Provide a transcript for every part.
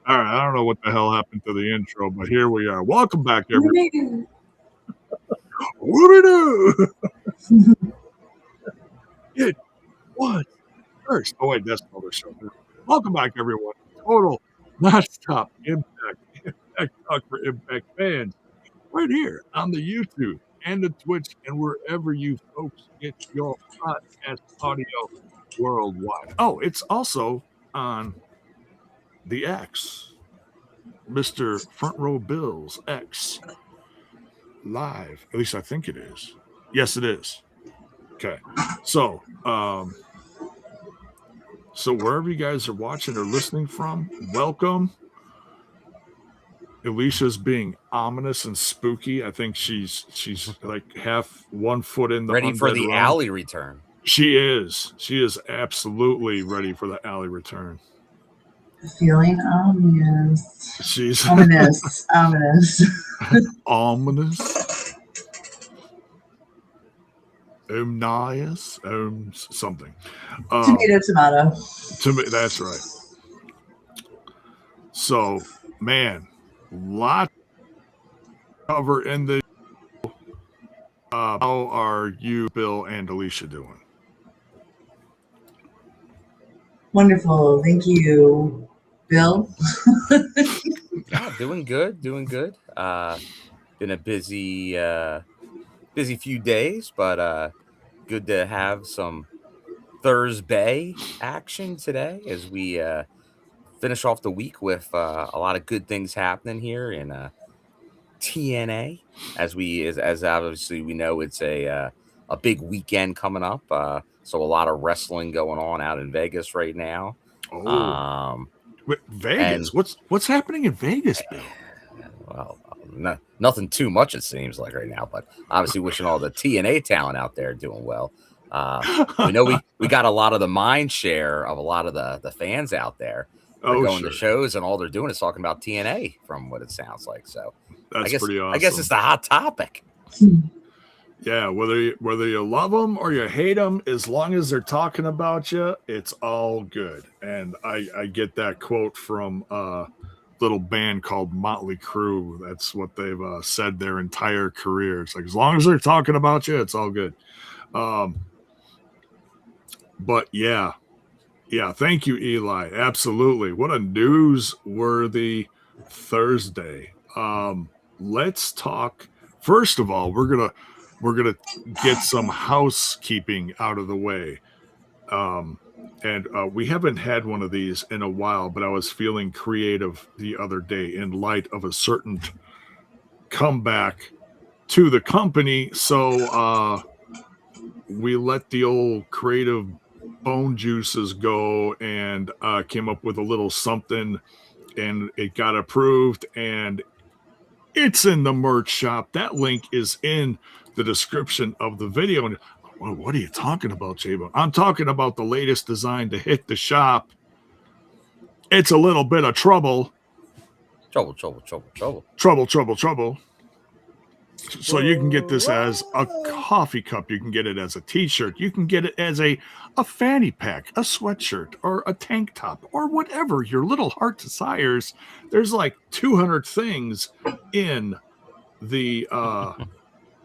All right, I don't know what the hell happened to the intro, but here we are. Welcome back, everyone. What do we do? It was first. Oh, wait, that's another show. Welcome back, everyone. Total Nonstop Impact Talk for Impact fans. Right here on the YouTube and the Twitch and wherever you folks get your podcast audio worldwide. Oh, it's also on the X. Mr. Front Row Bill's X live. At least I think it is. Yes, it is. Okay. So wherever you guys are watching or listening from, welcome. Alisha's being ominous and spooky. I think she's like half 1 foot in the ready for the realm. alley return. She is. She is absolutely ready for the alley return. Feeling ominous. She's ominous. Ominous. Omnious. Something. Tomato. That's right. So, man, lot cover in the. How are you, Bill and Alisha, doing? Wonderful. Thank you, Bill. Yeah, doing good. Been a busy few days, but good to have some Thursday action today as we finish off the week with a lot of good things happening here in TNA. As obviously we know, it's a big weekend coming up. So a lot of wrestling going on out in Vegas right now. Oh, Vegas. What's happening in Vegas, Bill? Well, nothing too much, it seems like right now, but obviously wishing all the TNA talent out there doing well. We know we got a lot of the mind share of a lot of the fans out there. They're going to shows and all they're doing is talking about TNA from what it sounds like. So that's pretty awesome. I guess it's the hot topic. Yeah, whether you love them or you hate them, as long as they're talking about you, it's all good. And I get that quote from a little band called Motley Crue. That's what they've said their entire career. It's like, as long as they're talking about you, it's all good. But yeah, thank you, Eli. Absolutely. What a newsworthy Thursday. Let's talk. First of all, we're gonna get some housekeeping out of the way. And we haven't had one of these in a while, but I was feeling creative the other day in light of a certain comeback to the company. So we let the old creative bone juices go and came up with a little something, and it got approved, and it's in the merch shop. That link is in the description of the video. And what are you talking about, Jaybone? I'm talking about the latest design to hit the shop. It's a little bit of trouble. Trouble. So you can get this as a coffee cup. You can get it as a t-shirt. You can get it as a fanny pack, a sweatshirt, or a tank top, or whatever your little heart desires. There's like 200 things in the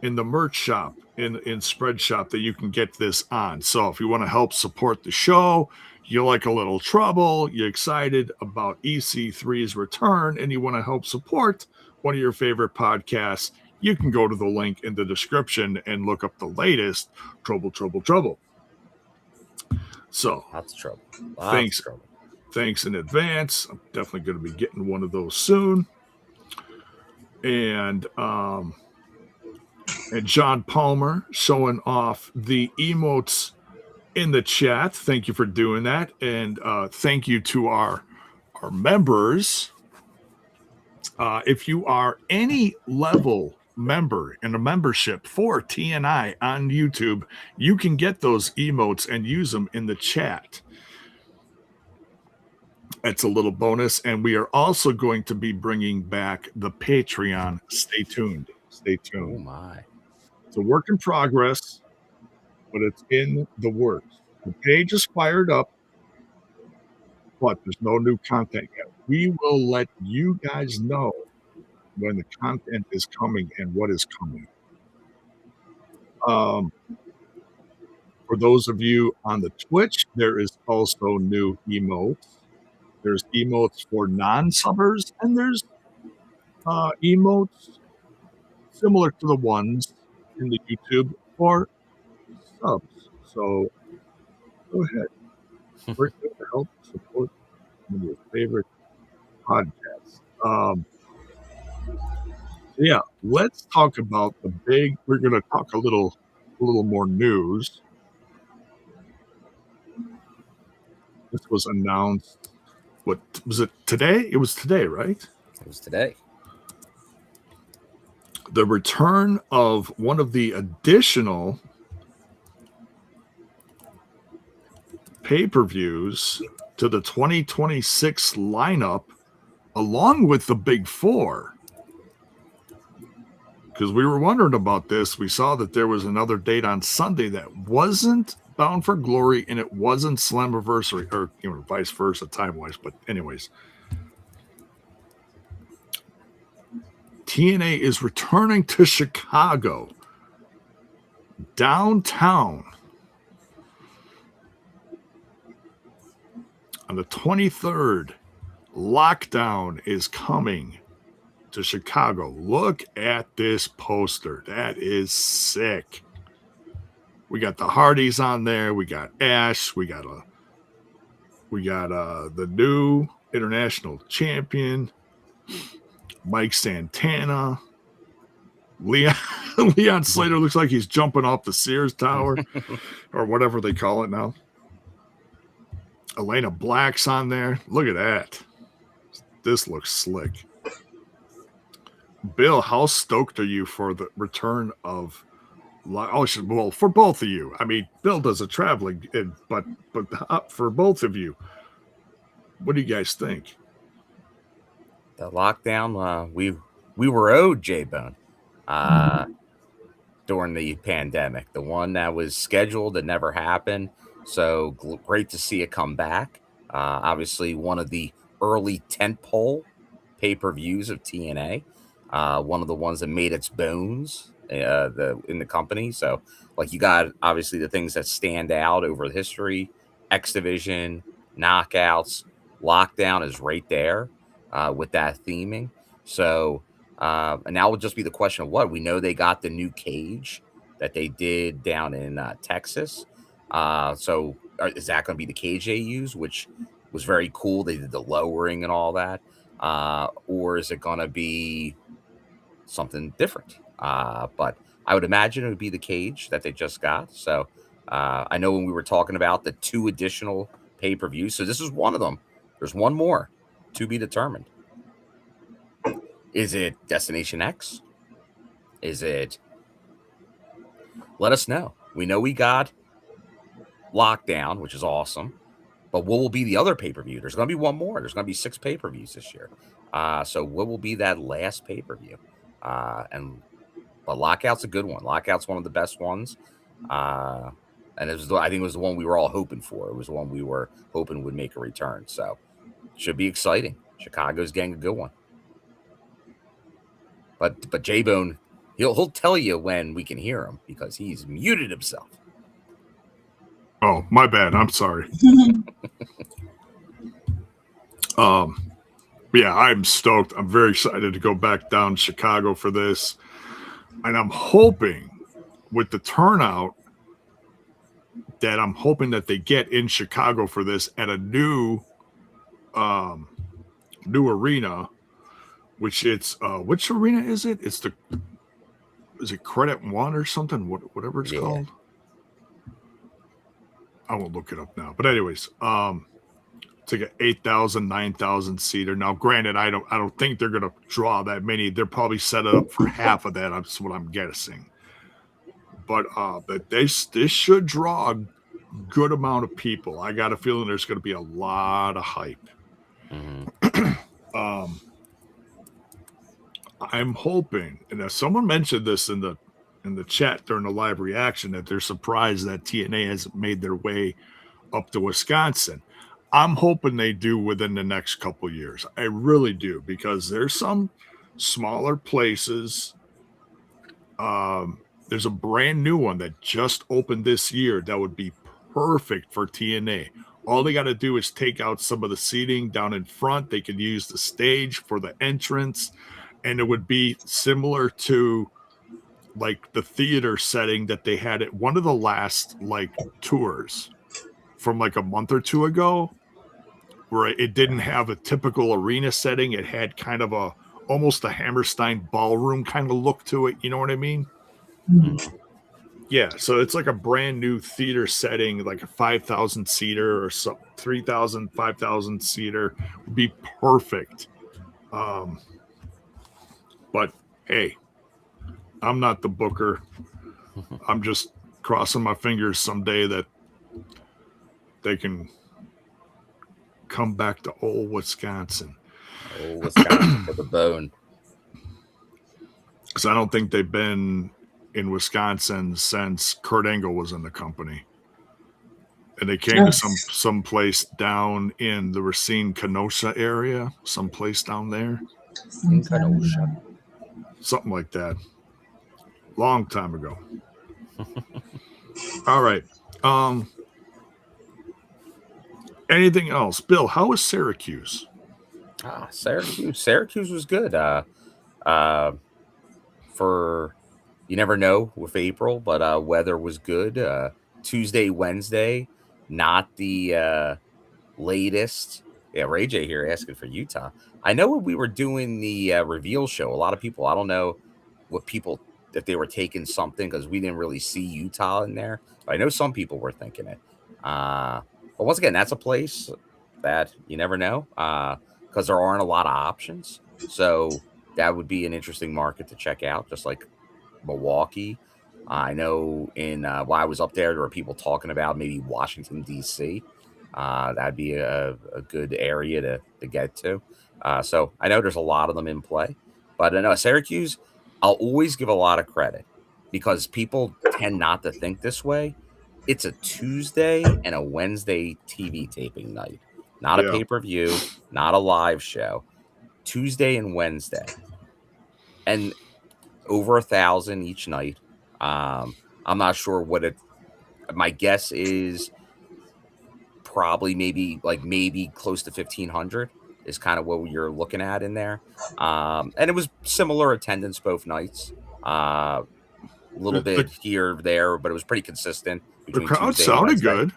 merch shop, in Spread Shop, that you can get this on. So if you want to help support the show, you like a little trouble, you're excited about EC3's return, and you want to help support one of your favorite podcasts, you can go to the link in the description and look up the latest Trouble. So lots of trouble. Thanks in advance. I'm definitely going to be getting one of those soon. And John Palmer showing off the emotes in the chat. Thank you for doing that. And thank you to our members. If you are any level member in a membership for TNI on YouTube, you can get those emotes and use them in the chat. It's a little bonus. And we are also going to be bringing back the Patreon. Stay tuned. Oh my. It's a work in progress, but it's in the works. The page is fired up, but there's no new content yet. we will let you guys know when the content is coming and what is coming. For those of you on the Twitch, there is also new emotes. There's emotes for non-subbers, and there's emotes similar to the ones in the YouTube for subs. So go ahead. We're here to help support one of your favorite podcasts. Yeah, let's talk about the big. We're going to talk a little more news. This was announced. What was it today? It was today, right? It was today. The return of one of the additional pay-per-views to the 2026 lineup, along with the Big Four. Because we were wondering about this. We saw that there was another date on Sunday that wasn't Bound for Glory and it wasn't Slammiversary, or vice versa time-wise. But anyways, TNA is returning to Chicago, downtown, on the 23rd. Lockdown is coming to Chicago. Look at this poster. That is sick. We got the Hardys on there. We got Ash. We got the new international champion, Mike Santana. Leon Slater looks like he's jumping off the Sears Tower or whatever they call it now. Elena Black's on there. Look at that. This looks slick. Bill, how stoked are you for the return of? Well, for both of you. I mean, Bill does a traveling, but for both of you, what do you guys think? The lockdown, we were owed J-Bone during the pandemic. The one that was scheduled that never happened. So great to see it come back. Obviously, one of the early tentpole pay-per-views of TNA. One of the ones that made its bones in the company. So, like, you got obviously the things that stand out over the history: X Division, Knockouts, Lockdown is right there with that theming. So, and now will just be the question of what we know. They got the new cage that they did down in Texas. So, is that going to be the cage they use, which was very cool? They did the lowering and all that, or is it going to be something different? But I would imagine it would be the cage that they just got. So I know when we were talking about the 2 additional pay-per-views, so this is one of them. There's one more to be determined. Is it Destination X? Is it? Let us know. We know we got Lockdown, which is awesome. But what will be the other pay-per-view? There's going to be one more. There's going to be 6 pay-per-views this year. So what will be that last pay-per-view? But Lockout's a good one. Lockout's one of the best ones. And I think it was the one we were all hoping for. It was the one we were hoping would make a return. So should be exciting. Chicago's getting a good one. But J-Bone, he'll tell you when we can hear him because he's muted himself. Oh, my bad. I'm sorry. Yeah, I'm stoked. I'm very excited to go back down to Chicago for this. And I'm hoping with the turnout that I'm hoping that they get in Chicago for this at a new arena, which it's which arena is it? Is it Credit One or something? Whatever it's called. I won't look it up now. But anyways, it's like an 8,000, 9,000 seater. Now, granted, I don't think they're gonna draw that many. They're probably set it up for half of that. That's what I'm guessing. But this should draw a good amount of people. I got a feeling there's gonna be a lot of hype. Mm-hmm. I'm hoping, and someone mentioned this in the chat during the live reaction, that they're surprised that TNA hasn't made their way up to Wisconsin. I'm hoping they do within the next couple years. I really do, because there's some smaller places. There's a brand new one that just opened this year that would be perfect for TNA. All they got to do is take out some of the seating down in front. They could use the stage for the entrance, and it would be similar to like the theater setting that they had at one of the last like tours from like a month or two ago, where it didn't have a typical arena setting. It had kind of a almost a Hammerstein ballroom kind of look to it. You know what I mean? Mhm. Yeah. So it's like a brand new theater setting, like a 5,000 seater or so, 3,000, 5,000 seater would be perfect. But hey, I'm not the booker. I'm just crossing my fingers someday that they can come back to old Wisconsin. Oh, Wisconsin for the bone. Because I don't think they've been in Wisconsin since Kurt Angle was in the company. And they came to some place down in the Racine Kenosha area, someplace down there. In Kenosha. Something like that. Long time ago. All right. Anything else? Bill, how was Syracuse? Syracuse was good. For you never know with April, but weather was good. Tuesday, Wednesday, not the latest. Yeah, Ray J here asking for Utah. I know when we were doing the reveal show, a lot of people, I don't know what people, if they were taking something, because we didn't really see Utah in there. But I know some people were thinking it. But once again, that's a place that you never know, because there aren't a lot of options. So that would be an interesting market to check out, just like Milwaukee. I know while I was up there were people talking about maybe Washington, D.C. That'd be a good area to get to. So I know there's a lot of them in play. But I know Syracuse, I'll always give a lot of credit because people tend not to think this way. It's a Tuesday and a Wednesday TV taping night, not a pay-per-view, not a live show. Tuesday and Wednesday. And over 1,000 each night. I'm not sure what it. My guess is probably maybe close to 1,500 is kind of what you're looking at in there. And it was similar attendance both nights. A little bit here there, but it was pretty consistent. The crowd sounded good.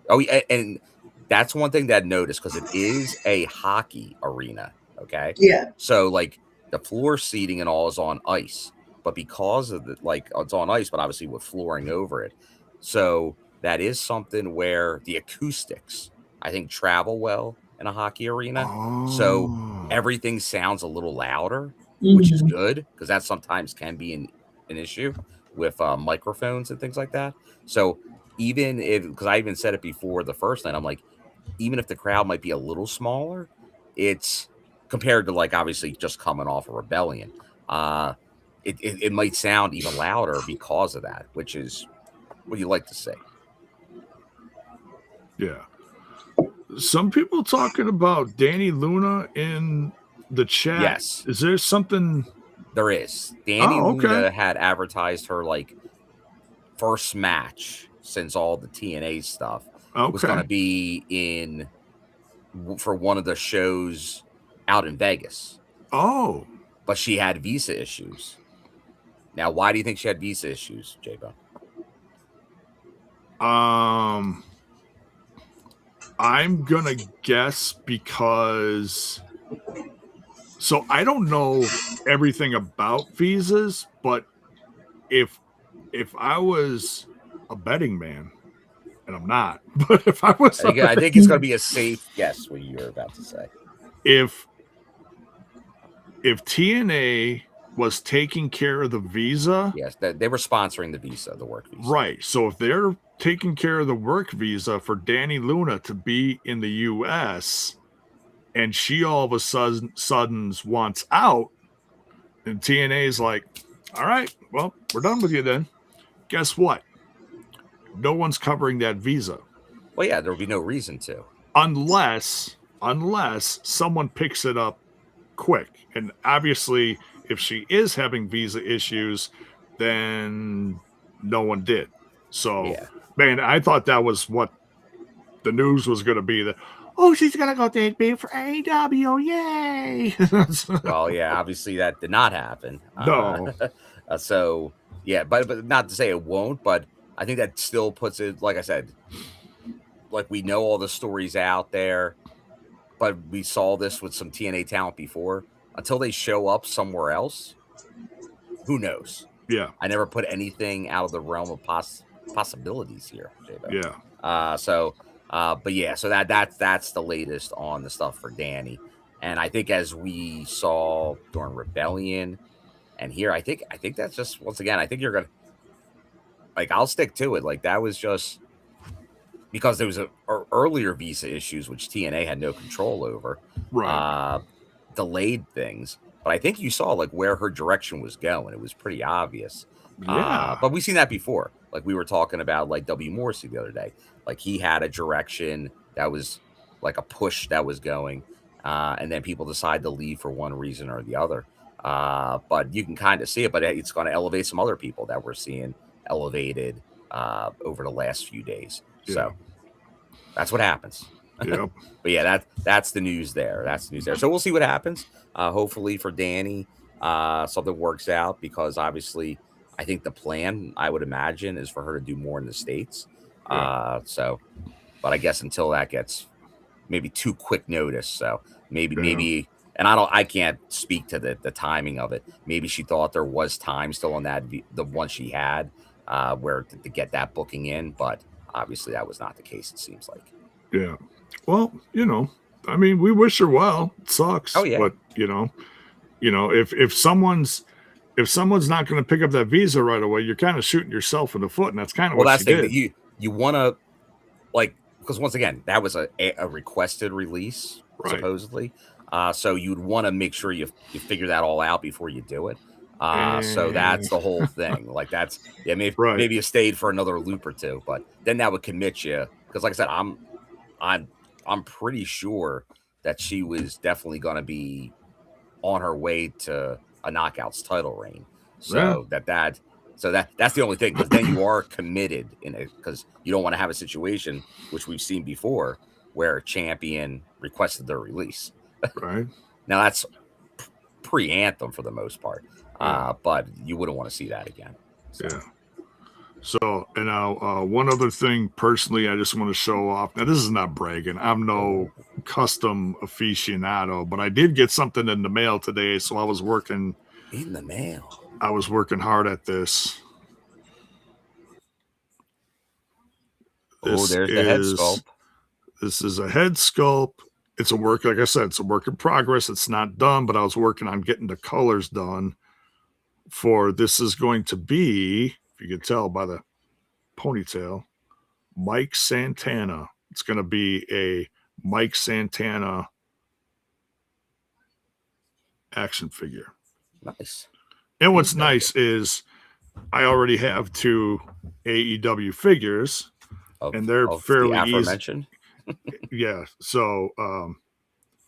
Oh, yeah, and that's one thing that I noticed because it is a hockey arena. Okay. Yeah. So like the floor seating and all is on ice. But because of it's on ice, but obviously with flooring over it. So that is something where the acoustics, I think, travel well in a hockey arena. Oh. So everything sounds a little louder, which is good because that sometimes can be an issue with microphones and things like that. So even because I even said it before the first night, I'm like, even if the crowd might be a little smaller, it's compared to obviously just coming off a Rebellion. It might sound even louder because of that, which is what you like to say. Yeah. Some people talking about Danny Luna in the chat. Yes. Is there something? There is. Danny Luna had advertised her first match since all the TNA stuff was going to be for one of the shows out in Vegas. Oh. But she had visa issues. Now, why do you think she had visa issues, J-Bone? I'm gonna guess because so I don't know everything about visas, but if I was a betting man, and I'm not, but if I was, I think it's gonna be a safe guess what you're about to say. If TNA was taking care of the visa. Yes, they were sponsoring the visa, the work visa. Right. So if they're taking care of the work visa for Danny Luna to be in the U.S. and she all of a sudden wants out, and TNA's like, all right, well, we're done with you then. Guess what? No one's covering that visa. Well, yeah, there would be no reason to. unless someone picks it up quick. And obviously, if she is having visa issues, then no one did. So, man, I thought that was what the news was going to be. That, oh, she's going to go debut for AEW. Yay. Well, yeah, obviously that did not happen. No. So, yeah, but not to say it won't, but I think that still puts it, like I said, like we know all the stories out there, but we saw this with some TNA talent before. Until they show up somewhere else, who knows? Yeah. I never put anything out of the realm of possibilities here, Jada. Yeah. But yeah, so that's the latest on the stuff for Danny. And I think as we saw during Rebellion and here, I think that's just, once again, I think you're gonna, like, I'll stick to it. Like, that was just because there was earlier visa issues which TNA had no control over, right? Delayed things. But I think you saw like where her direction was going. It was pretty obvious. Yeah. But we've seen that before. Like we were talking about like W. Morrissey the other day. Like he had a direction that was like a push that was going. And then people decide to leave for one reason or the other. But you can kind of see it, but it's going to elevate some other people that we're seeing elevated over the last few days. Yeah. So that's what happens. Yep. But yeah, that's the news there. That's the news there. So we'll see what happens. Hopefully for Danny, something works out, because obviously I think the plan, I would imagine, is for her to do more in the States. Yeah. But I guess until that gets maybe too quick notice. So maybe, and I can't speak to the timing of it. Maybe she thought there was time still on that, the one she had, where to get that booking in, but obviously that was not the case, it seems like. Yeah. Well, I mean, we wish her well. It sucks. Oh, yeah. But if someone's not going to pick up that visa right away, you're kind of shooting yourself in the foot, and that's kind of what she did. You want to, like, because once again, that was a requested release, right, supposedly. So you'd want to make sure you figure that all out before you do it. So that's the whole thing. Like that's, yeah, maybe you stayed for another loop or two, but then that would commit you. Because like I said, I'm pretty sure that she was definitely going to be on her way to a Knockouts title reign. So that's the only thing, because then you are committed in it, because you don't want to have a situation which we've seen before where a champion requested their release. Right. Now that's pre-Anthem for the most part, but you wouldn't want to see that again. So. Yeah. So, and now one other thing, personally, I just want to show off. Now, this is not bragging. I'm no custom aficionado, but I did get something in the mail today, so I was working. In the mail? I was working hard at this. There's the head sculpt. This is a head sculpt. It's a work, like I said, it's a work in progress. It's not done, but I was working on getting the colors done for, this is going to be, if you can tell by the ponytail, Mike Santana. It's going to be a Mike Santana action figure. Nice. And what's nice is I already have 2 AEW figures, and they're fairly easy. Yeah. So,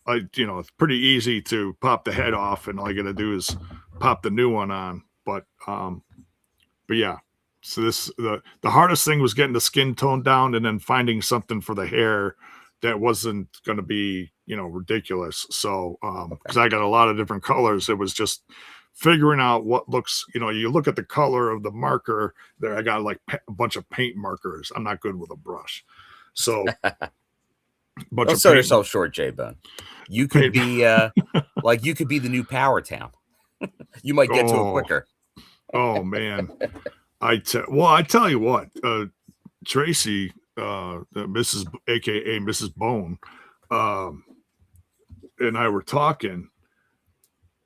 it's pretty easy to pop the head off, and all I got to do is pop the new one on. But yeah. So the hardest thing was getting the skin tone down, and then finding something for the hair that wasn't going to be, ridiculous. So, because I got a lot of different colors, it was just figuring out what looks, you look at the color of the marker there. I got like a bunch of paint markers. I'm not good with a brush. So, don't sell yourself short, J-Bone. You could be you could be the new Power Town. You might get to it quicker. Oh man. I tell you what, Tracy, Mrs. AKA Mrs. Bone, and I were talking.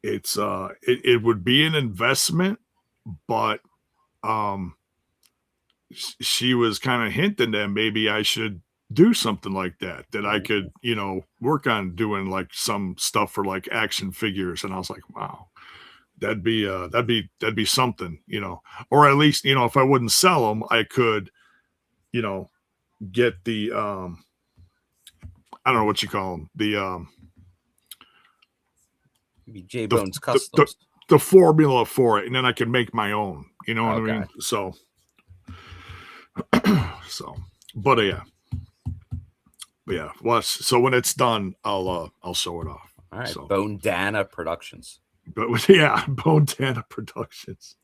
It's it would be an investment, but she was kind of hinting that maybe I should do something like that I could, work on doing like some stuff for like action figures. And I was like, wow, that'd be something, or at least, if I wouldn't sell them, I could, get the, I don't know what you call them. The Maybe JAYBONE'S the, Customs. the formula for it, and then I can make my own. You know what I Okay. mean? So, but yeah. Well, so when it's done, I'll show it off. All right. So. Bone Productions. But yeah, Bone Dana Productions.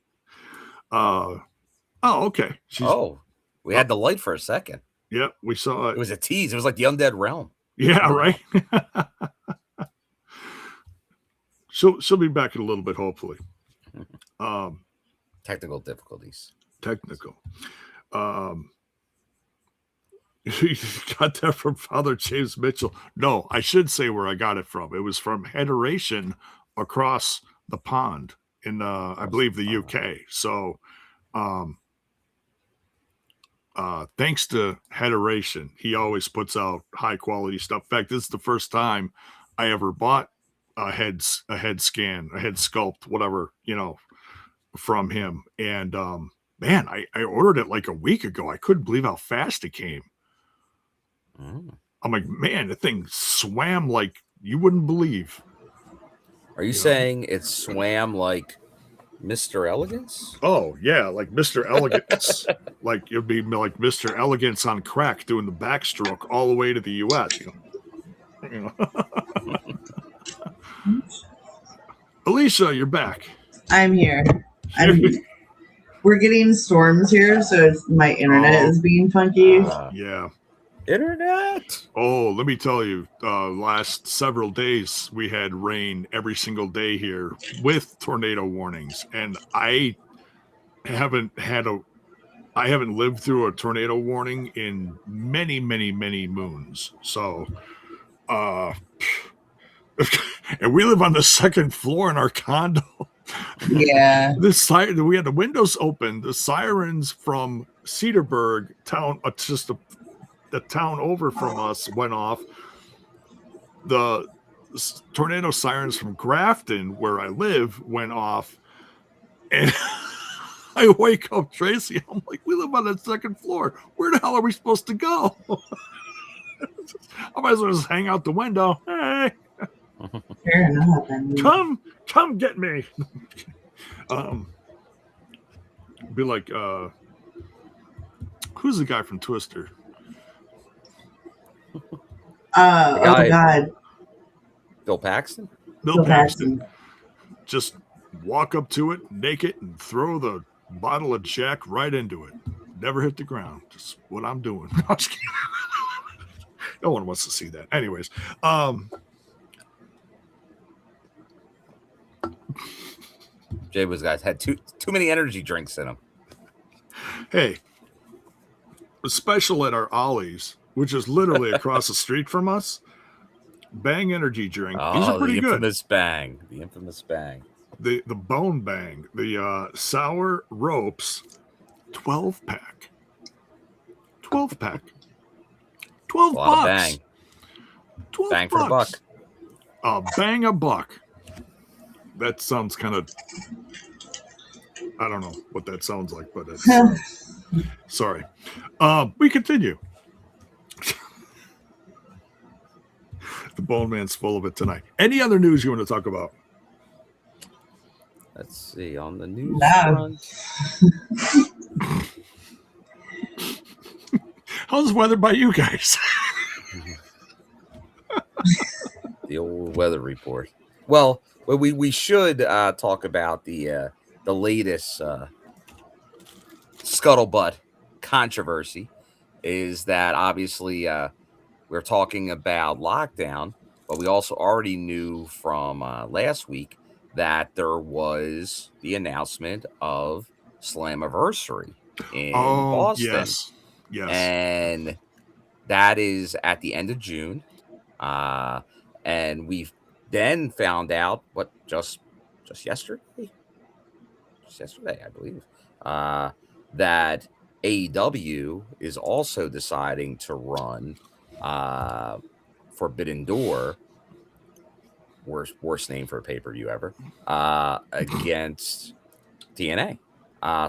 Okay. We had the light for a second. Yeah, we saw it. It was a tease. It was like the Undead Realm. Yeah, right. She'll be back in a little bit, hopefully. Technical difficulties. You got that from Father James Mitchell. No, I should say where I got it from. It was from Hedoration across the pond in I believe the UK. So thanks to Hedoration, he always puts out high quality stuff. In fact, this is the first time I ever bought a head scan, a head sculpt, whatever, from him. And man, I ordered it like a week ago. I couldn't believe how fast it came. I'm like, man, the thing swam like you wouldn't believe. Are you saying it swam like Mr. Elegance? Oh, yeah, like Mr. Elegance. Like it'd be like Mr. Elegance on crack doing the backstroke all the way to the U.S. Alisha, you're back. I'm here. We're getting storms here, so my internet is being funky. Yeah. Internet. Oh, let me tell you, last several days we had rain every single day here with tornado warnings, and I haven't lived through a tornado warning in many, many, many moons. So, and we live on the second floor in our condo. Yeah. We had the windows open. The sirens from Cedarburg town, the town over from us, went off. The tornado sirens from Grafton, where I live, went off. And I wake up Tracy. I'm like, we live on the second floor. Where the hell are we supposed to go? I might as well just hang out the window. Hey, Fair enough. come get me. Be like, who's the guy from Twister? Oh God. Bill Paxton? Bill Paxton. Just walk up to it naked and throw the bottle of Jack right into it. Never hit the ground. Just what I'm doing. No one wants to see that. Anyways, JAYBONE'S guys had too many energy drinks in them. Hey, a special at our Ollie's, which is literally across the street from us. Bang energy drink. These are pretty good. The infamous bang. The bone bang. The sour ropes 12-pack. 12-pack. 12 bucks. Bang. 12 bang bucks. For a buck. Bang a buck. That sounds kind of, I don't know what that sounds like, but it's sorry. We continue. The Bone Man's full of it tonight. Any other news you want to talk about? Let's see. On the news front. How's the weather by you guys? The old weather report. Well, we should talk about the latest scuttlebutt controversy. Is that obviously we're talking about lockdown, but we also already knew from last week that there was the announcement of Slammiversary in Boston. Yes. And that is at the end of June. And we've then found out just yesterday, I believe, that AEW is also deciding to run Forbidden Door, worst name for a pay-per-view ever, against TNA.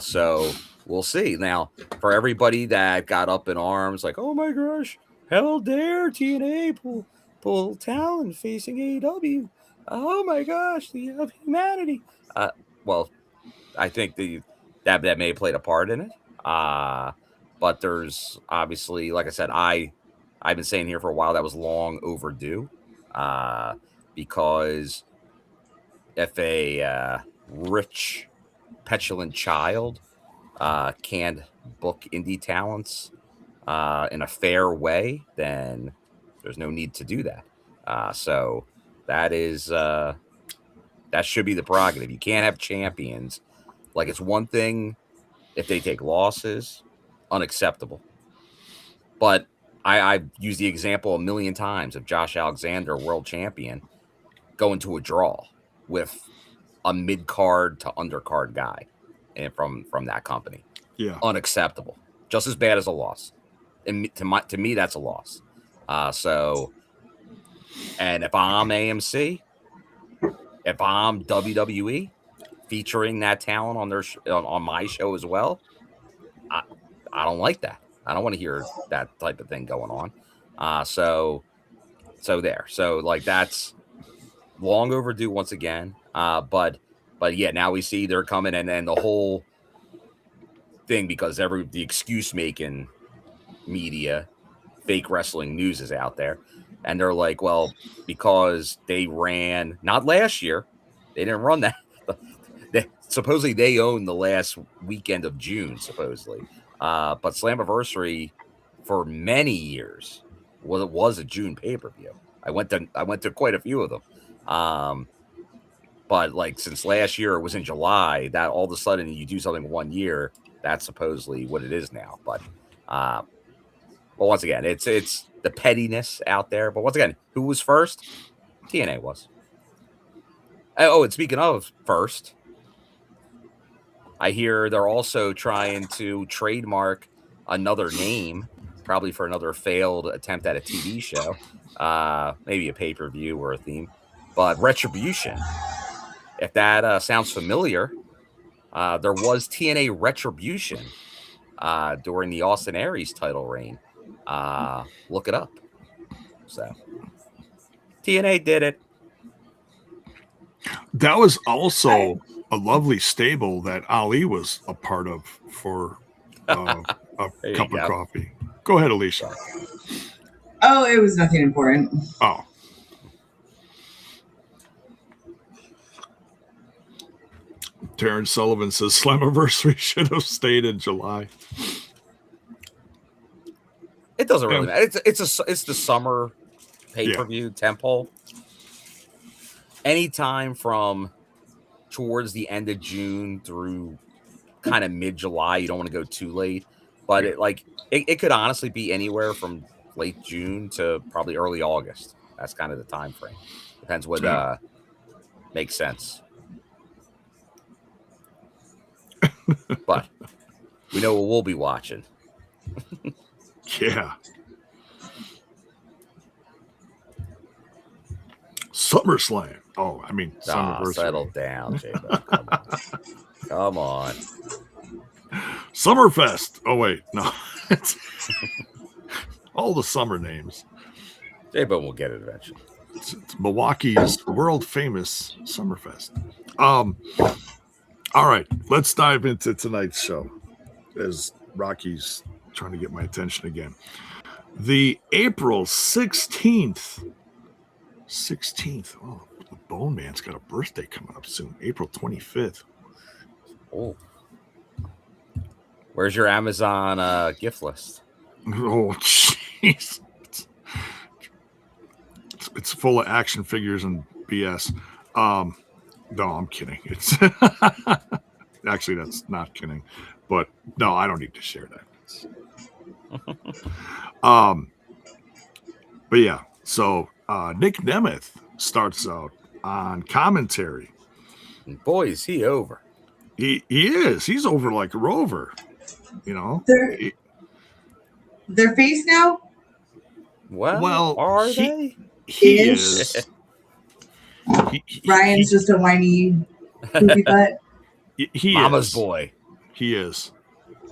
So we'll see. Now, for everybody that got up in arms, like, oh my gosh, How dare TNA pull talent facing AEW? Oh my gosh, the of humanity. Well, I think that may have played a part in it. But there's obviously, like I said, I've been saying here for a while that was long overdue. Because if a rich, petulant child can't book indie talents in a fair way, then there's no need to do that. So that is that should be the prerogative. You can't have champions. Like, it's one thing if they take losses, unacceptable. But I've used the example a million times of Josh Alexander, world champion, going to a draw with a mid-card to undercard guy and from that company. Yeah. Unacceptable. Just as bad as a loss. And to me, that's a loss. So, and if I'm AMC, if I'm WWE, featuring that talent on their on my show as well, I don't like that. I don't want to hear that type of thing going on. So there. So, like, that's long overdue once again. But yeah, now we see they're coming, and the whole thing, because the excuse making media, fake wrestling news is out there, and they're like, well, because they ran not last year, they didn't run that. Supposedly they own the last weekend of June, supposedly. But Slammiversary for many years was a June pay-per-view. I went to quite a few of them. But like, since last year it was in July, that all of a sudden you do something 1 year, that's supposedly what it is now. But once again, it's the pettiness out there. But once again, who was first? TNA was. Oh, and speaking of first, I hear they're also trying to trademark another name, probably for another failed attempt at a TV show, maybe a pay-per-view or a theme. But Retribution, if that sounds familiar, there was TNA Retribution during the Austin Aries title reign. Look it up. So TNA did it. That was also a lovely stable that Ali was a part of for a cup of coffee. Go ahead, Alisha. Oh, it was nothing important. Oh. Terrence Sullivan says Slammiversary should have stayed in July. It doesn't really matter. It's the summer pay-per-view tempo. Anytime from towards the end of June through kind of mid-July, you don't want to go too late. But it could honestly be anywhere from late June to probably early August. That's kind of the time frame. Depends what makes sense. But we know what we'll be watching. Yeah. SummerSlam. Oh, I mean, Summerversary. Settle down, Jada. Come on. Summerfest. Oh, wait. No. All the summer names. J-Bone will get it eventually. It's Milwaukee's world famous Summerfest. All right. Let's dive into tonight's show as Rocky's trying to get my attention again. The April 16th. Oh, the Bone Man's got a birthday coming up soon. April 25th. Oh. Where's your Amazon gift list? Oh, jeez. It's full of action figures and BS. No, I'm kidding. It's actually, that's not kidding. But no, I don't need to share that. But yeah, so Nick Nemeth starts out on commentary. And boy, is he over. He is. He's over like a rover. You know? Their face now? Well, are they? He is. Ryan's just a whiny poopy butt. He Mama's is. boy. He is.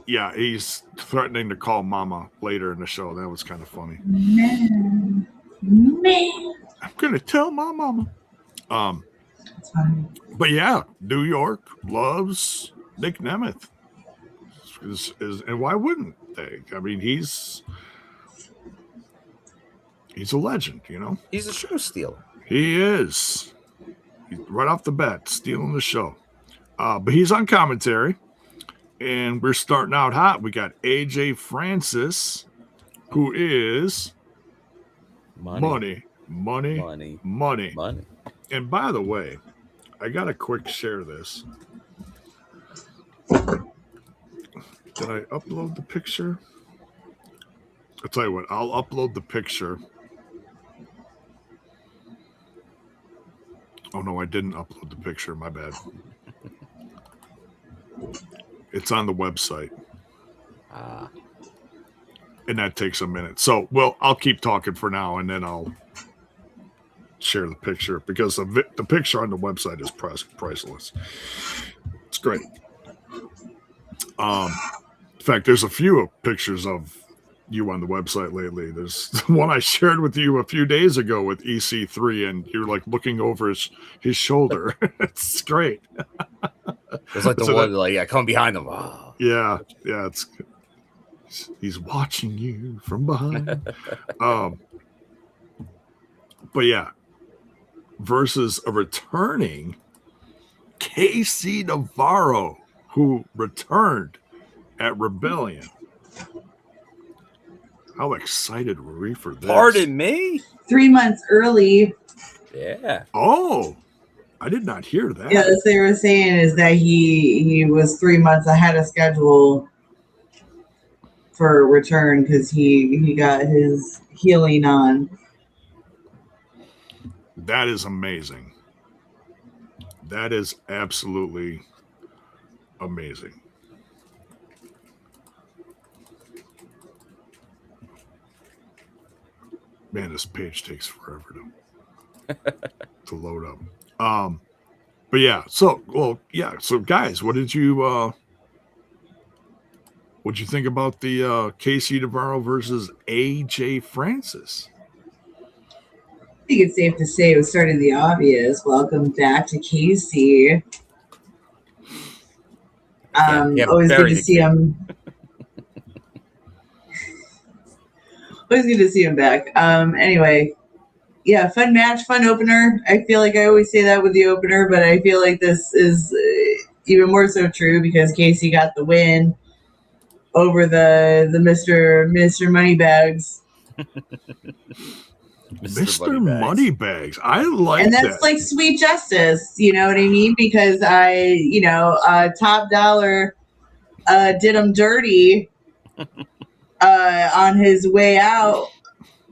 yeah, he's threatening to call Mama later in the show. That was kind of funny. Man. I'm gonna tell my mama. It's fine. But yeah, New York loves Nick Nemeth. And why wouldn't they? I mean, he's a legend, you know. He's a show stealer. He is. He's right off the bat, stealing the show. But he's on commentary, and we're starting out hot. We got AJ Francis, who is money. And by the way, I got to quick share this. Did I upload the picture? I'll tell you what, I'll upload the picture. Oh, no, I didn't upload the picture. My bad. It's on the website. And that takes a minute. So, well, I'll keep talking for now, and then I'll share the picture because the picture on the website is priceless. It's great. In fact, there's a few pictures of you on the website lately. There's the one I shared with you a few days ago with EC3, and you're like looking over his shoulder. It's great. It's like the one like I come behind him. Oh. Yeah, he's watching you from behind. But yeah, versus a returning KC Navarro, who returned at Rebellion. How excited were we for this? Pardon me? 3 months early. Yeah. Oh, I did not hear that. Yeah, as they were saying is that he was 3 months ahead of schedule for return because he got his healing on. That is amazing. That is absolutely amazing. Man, this page takes forever to load up. But yeah, so guys, what'd you think about the KC Navarro versus AJ Francis? I think it's safe to say it was starting the obvious. Welcome back to KC. Always good to see him. Always good to see him back. Anyway, yeah, fun match, fun opener. I feel like I always say that with the opener, but I feel like this is even more so true because Casey got the win over the Mr. Moneybags. Mr. Moneybags. I like that. And that's like sweet justice, you know what I mean? Because Top Dollar did him dirty on his way out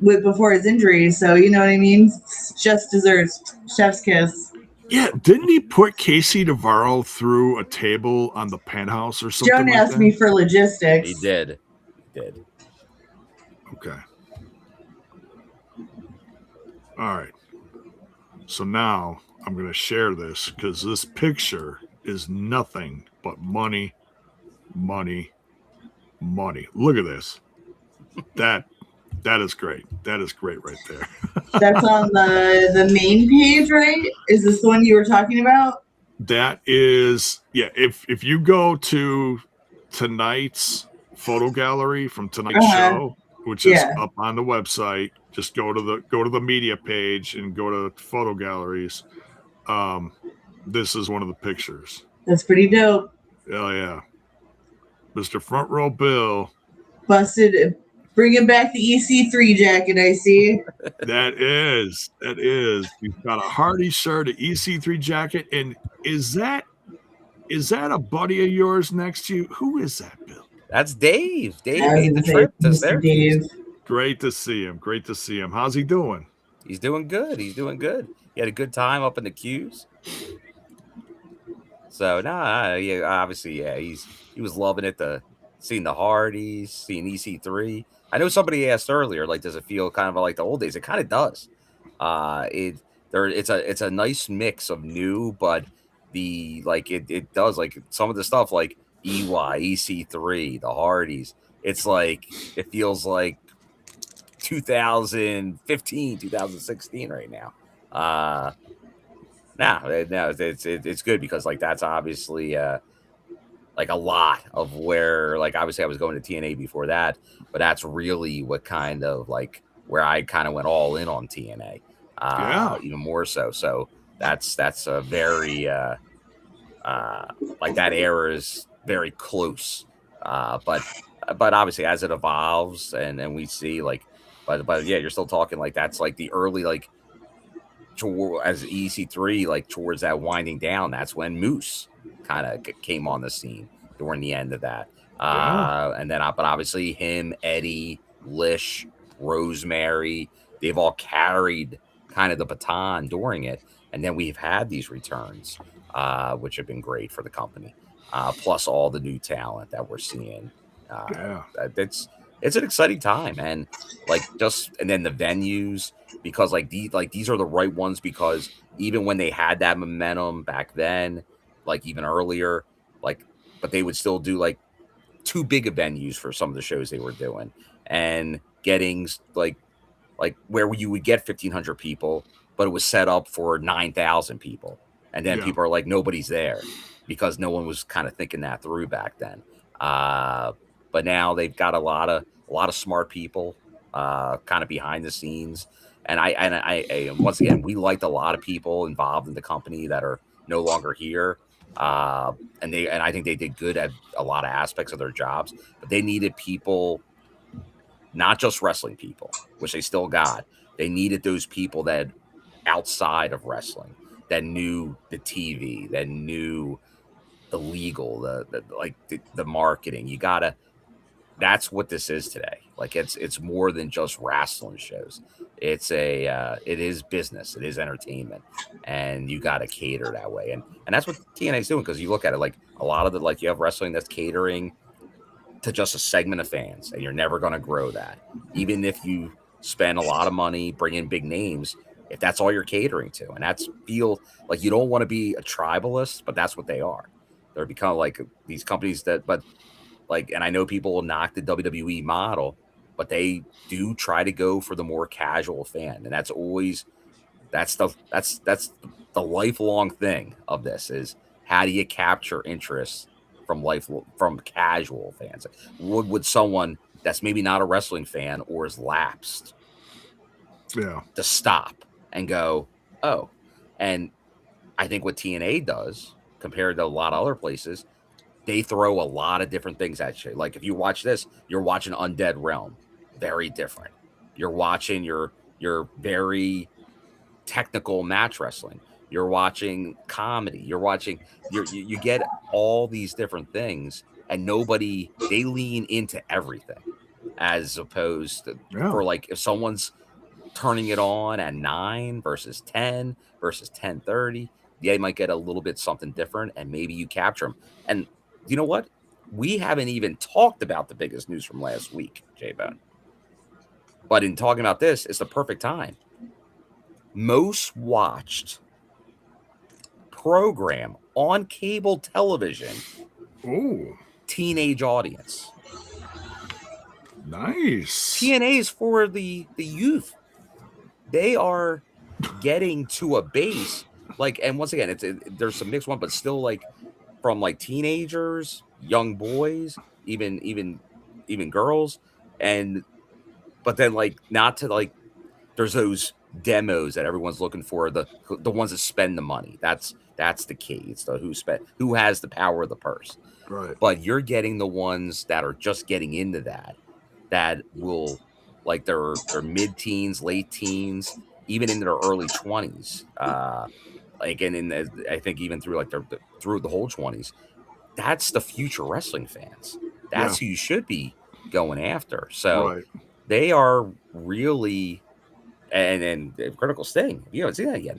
before his injury. So, you know what I mean? Just deserves chef's kiss. Yeah, didn't he put Casey Navarro through a table on the penthouse or something? Joan asked me for logistics. He did. Okay. All right. So now I'm going to share this because this picture is nothing but money. Look at this. That is great. That is great right there. That's on the main page, right? Is this the one you were talking about? That is, yeah. If you go to tonight's photo gallery from tonight's show, which is up on the website, just go to the media page and go to photo galleries. This is one of the pictures. That's pretty dope. Hell yeah. Mr. Front Row Bill. Busted, bringing back the EC3 jacket, I see. That is. He's got a Hardy shirt, an EC3 jacket, and is that a buddy of yours next to you? Who is that, Bill? That's Dave. Dave made the trip to Syracuse. Great to see him. How's he doing? He's doing good. He had a good time up in the queues. So he was loving it. Seeing the Hardys, seeing EC3. I know somebody asked earlier, like, does it feel kind of like the old days? It kind of does. It's a nice mix of new, but it does, like, some of the stuff, like EY, EC3, the Hardys. It's like, it feels like 2015, 2016 right now. No, it's good because like that's obviously like a lot of where, like, obviously I was going to TNA before that, but that's really what kind of like where I kind of went all in on TNA, even more so. So that's a very like that era is very close, but obviously as it evolves and we see like, but yeah, you're still talking like that's like the early like as EC3 like towards that winding down. That's when Moose kind of came on the scene during the end of that. And then, but obviously him, Eddie, Lish, Rosemary, they've all carried kind of the baton during it. And then we've had these returns, which have been great for the company. Plus all the new talent that we're seeing. It's an exciting time. And like and then the venues, because like these are the right ones, because even when they had that momentum back then, like even earlier, like, but they would still do like too big of venues for some of the shows they were doing, and getting like where you would get 1,500 people, but it was set up for 9,000 people. And then people are like, nobody's there, because no one was kind of thinking that through back then. But now they've got a lot of smart people kind of behind the scenes. And I once again, we liked a lot of people involved in the company that are no longer here. And I think they did good at a lot of aspects of their jobs, but they needed people, not just wrestling people, which they still got. They needed those people that outside of wrestling, that knew the TV, that knew the legal, the marketing. That's what this is today. Like it's more than just wrestling shows. It is business. It is entertainment, and you got to cater that way. And that's what TNA is doing, because you look at it like a lot of the, like, you have wrestling that's catering to just a segment of fans, and you're never going to grow that. Even if you spend a lot of money, bring in big names, if that's all you're catering to, and that's feel like you don't want to be a tribalist, but that's what they are. They're become like these companies but like, and I know people will knock the WWE model, but they do try to go for the more casual fan. And that's the lifelong thing of this, is how do you capture interest from casual fans? Would someone that's maybe not a wrestling fan or is lapsed to stop and go, oh. And I think what TNA does compared to a lot of other places, they throw a lot of different things at you. Like if you watch this, you're watching Undead Realm, very different. You're watching your very technical match wrestling. You're watching comedy. You're watching you get all these different things, and they lean into everything, as opposed to for like if someone's turning it on at 9 versus 10 versus 10:30, they might get a little bit something different, and maybe you capture them. And you know what? We haven't even talked about the biggest news from last week, J-Bone. But in talking about this, it's the perfect time. Most watched program on cable television. Oh, teenage audience. Nice. TNA is for the youth. They are getting to a base, like, and once again, there's some mixed one, but still like from like teenagers, young boys, even girls, but then like not to like, there's those demos that everyone's looking for, the ones that spend the money. That's the key. It's the who has the power of the purse. Right. But you're getting the ones that are just getting into that will, like, they're mid-teens, late teens, even into their early 20s. Like, and I think even through like through the whole 20s. That's the future wrestling fans. That's who you should be going after. So they are really, and Critical Sting, you haven't seen that yet.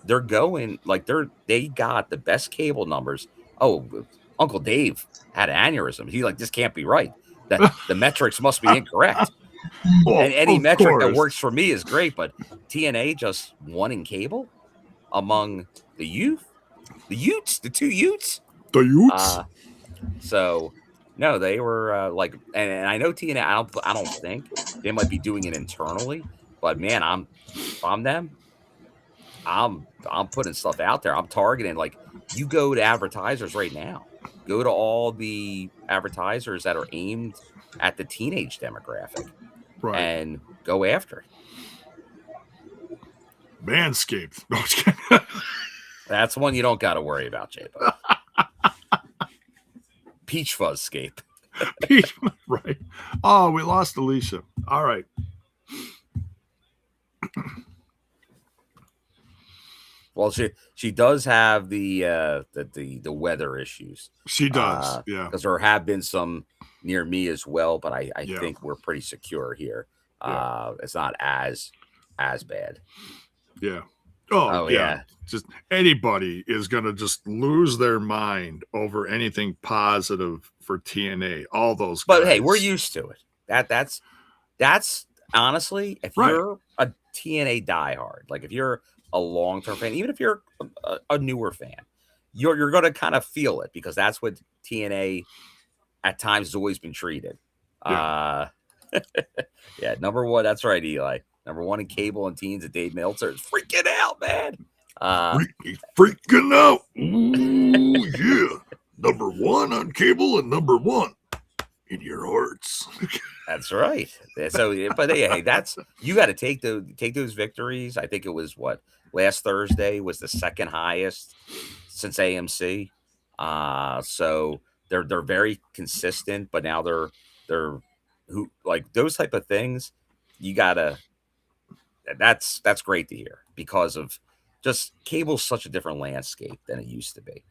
They're going like they got the best cable numbers. Oh, Uncle Dave had an aneurysm. He like, this can't be right. The metrics must be incorrect. Well, and any metric that works for me is great, but TNA just won in cable among the youth, the two Utes. The Utes. So no, they were like, and I know TNA. I don't think they might be doing it internally, but man, if I'm them, I'm putting stuff out there. I'm targeting, like, you go to advertisers right now. Go to all the advertisers that are aimed at the teenage demographic Right. and go after it. Manscaped. No, just kidding. That's one you don't got to worry about, JAYBONE. Peach Fuzzscape. Right. Oh, we lost Alisha. All right. Well, she does have the weather issues. She does, yeah. Because there have been some near me as well, but I Yeah. think we're pretty secure here. Yeah. It's not as bad. Yeah. Oh yeah. Just anybody is gonna just lose their mind over anything positive for TNA. All those guys. But hey, we're used to it. That's honestly, if Right. you're a TNA diehard, like if you're a long-term fan, even if you're a newer fan, you're going to kind of feel it, because that's what TNA at times has always been treated. Yeah. Number one, that's right, Eli. Number one in cable and teens at Dave Meltzer is freaking out, man. He's freaking out. Ooh, yeah. Number one on cable and number one in your hearts. That's right. So, but hey, you got to take those victories. I think it was last Thursday was the second highest since AMC. So they're very consistent, but now they're who, like, those type of things. You gotta. That's great to hear, because of just cable's such a different landscape than it used to be.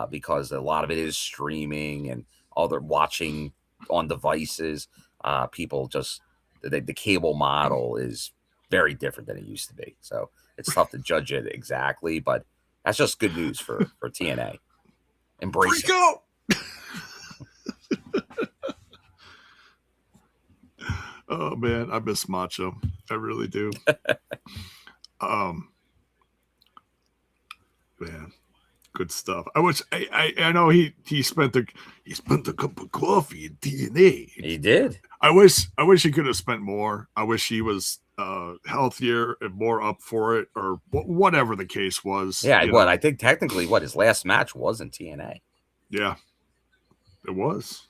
Because a lot of it is streaming and all they're watching on devices. People just the cable model is very different than it used to be. So it's tough to judge it exactly, but that's just good news for TNA. Embrace it. Out. Oh man, I miss Macho. I really do. Man, good stuff. I know he spent a cup of coffee in TNA. He did. I wish he could have spent more. I wish he was healthier and more up for it, or whatever the case was. Yeah, I think technically his last match was in TNA. Yeah, it was.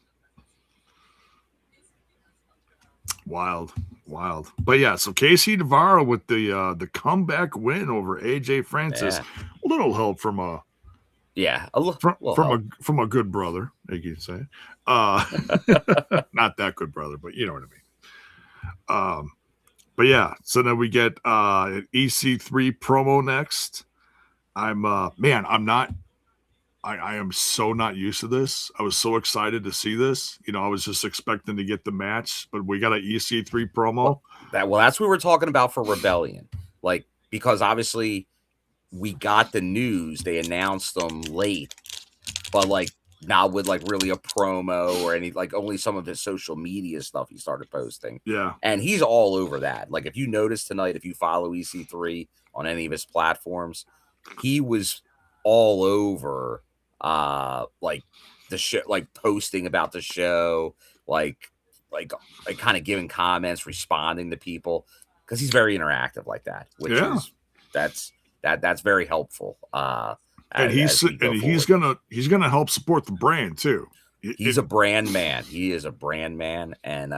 Wild. But yeah, so Casey Navarro with the comeback win over AJ Francis. Yeah. A little help from a from a good brother, like you say. Not that good brother, but you know what I mean. But yeah, so then we get an EC3 promo next. I am so not used to this. I was so excited to see this. I was just expecting to get the match, but we got an EC3 promo. That's what we were talking about for Rebellion. Like, because obviously we got the news, they announced them late, but like not with like really a promo or any, like only some of his social media stuff he started posting. Yeah. And he's all over that. Like if you notice tonight, if you follow EC3 on any of his platforms, he was all over like the show, like posting about the show, like kind of giving comments, responding to people, because he's very interactive like that, which is that's very helpful. And he's gonna help support the brand too. He's a brand man. He is a brand man, and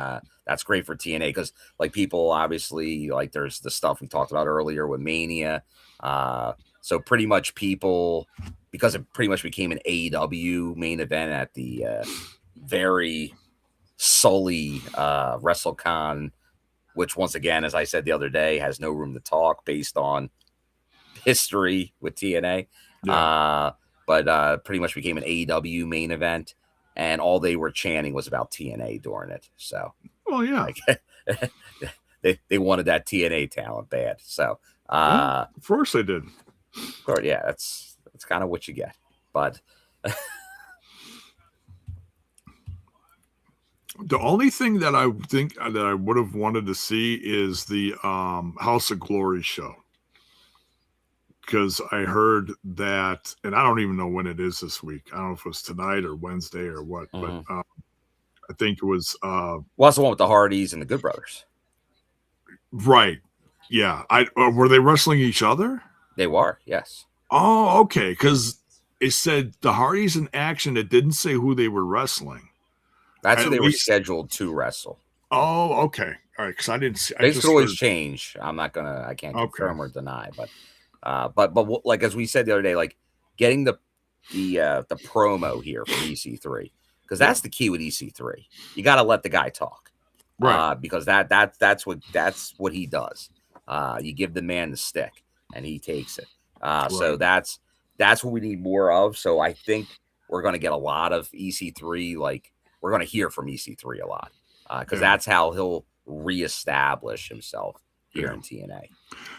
that's great for TNA, because like people obviously, like there's the stuff we talked about earlier with Mania. So pretty much people, because it pretty much became an AEW main event at the very Sully WrestleCon, which once again, as I said the other day, has no room to talk based on history with TNA. Yeah. But pretty much became an AEW main event, and all they were chanting was about TNA during it. So, well, yeah, like, they wanted that TNA talent bad. So, of course they did. Of course, yeah, that's kind of what you get. But the only thing that I think that I would have wanted to see is the House of Glory show, because I heard that, and I don't even know when it is this week. I don't know if it was tonight or Wednesday or what, but I think it was. Well, that's the one with the Hardys and the Good Brothers. Right. Yeah. Were they wrestling each other? They were, yes. Oh, okay. Because it said the Hardys in action. It didn't say who they were wrestling. That's who they were scheduled to wrestle. Oh, okay. All right. Because I didn't see. Things could always change. I can't confirm or deny, but like as we said the other day, like getting the promo here from EC3, because that's the key with EC3. You got to let the guy talk, right? Because that's what he does. You give the man the stick, and he takes it. Right. So that's what we need more of. So I think we're going to get a lot of EC3. Like we're going to hear from EC3 a lot because that's how he'll reestablish himself here in TNA.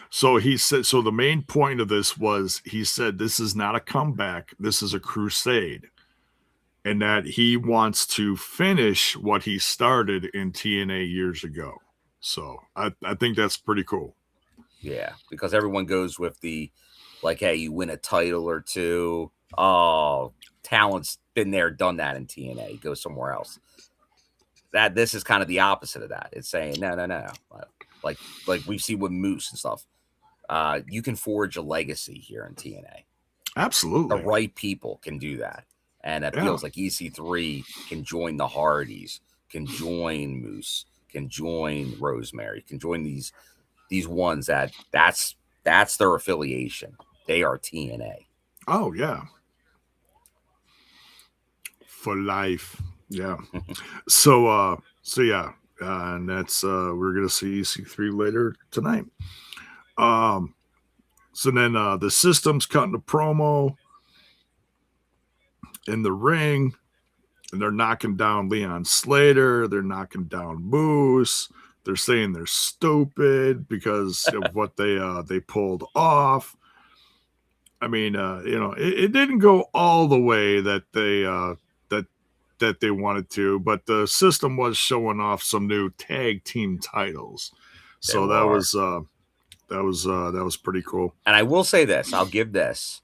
So he said, so the main point of this was, he said, this is not a comeback. This is a crusade. And that he wants to finish what he started in TNA years ago. So I think that's pretty cool. Yeah, because everyone goes with the, like, hey, you win a title or two. Oh, talent's been there, done that in TNA. Go somewhere else. This is kind of the opposite of that. It's saying, no. Like we see with Moose and stuff. You can forge a legacy here in TNA. Absolutely. The right people can do that. And it feels like EC3 can join the Hardys, can join Moose, can join Rosemary, can join these ones that's their affiliation. They are TNA. Oh, yeah. For life. Yeah. So yeah. And that's we're gonna see EC3 later tonight. So then the System's cutting a promo in the ring, and they're knocking down Leon Slater. They're knocking down Moose. They're saying they're stupid because of what they pulled off. I mean, it didn't go all the way that they wanted to, but the System was showing off some new tag team titles. So that was pretty cool. And I will say this, I'll give this.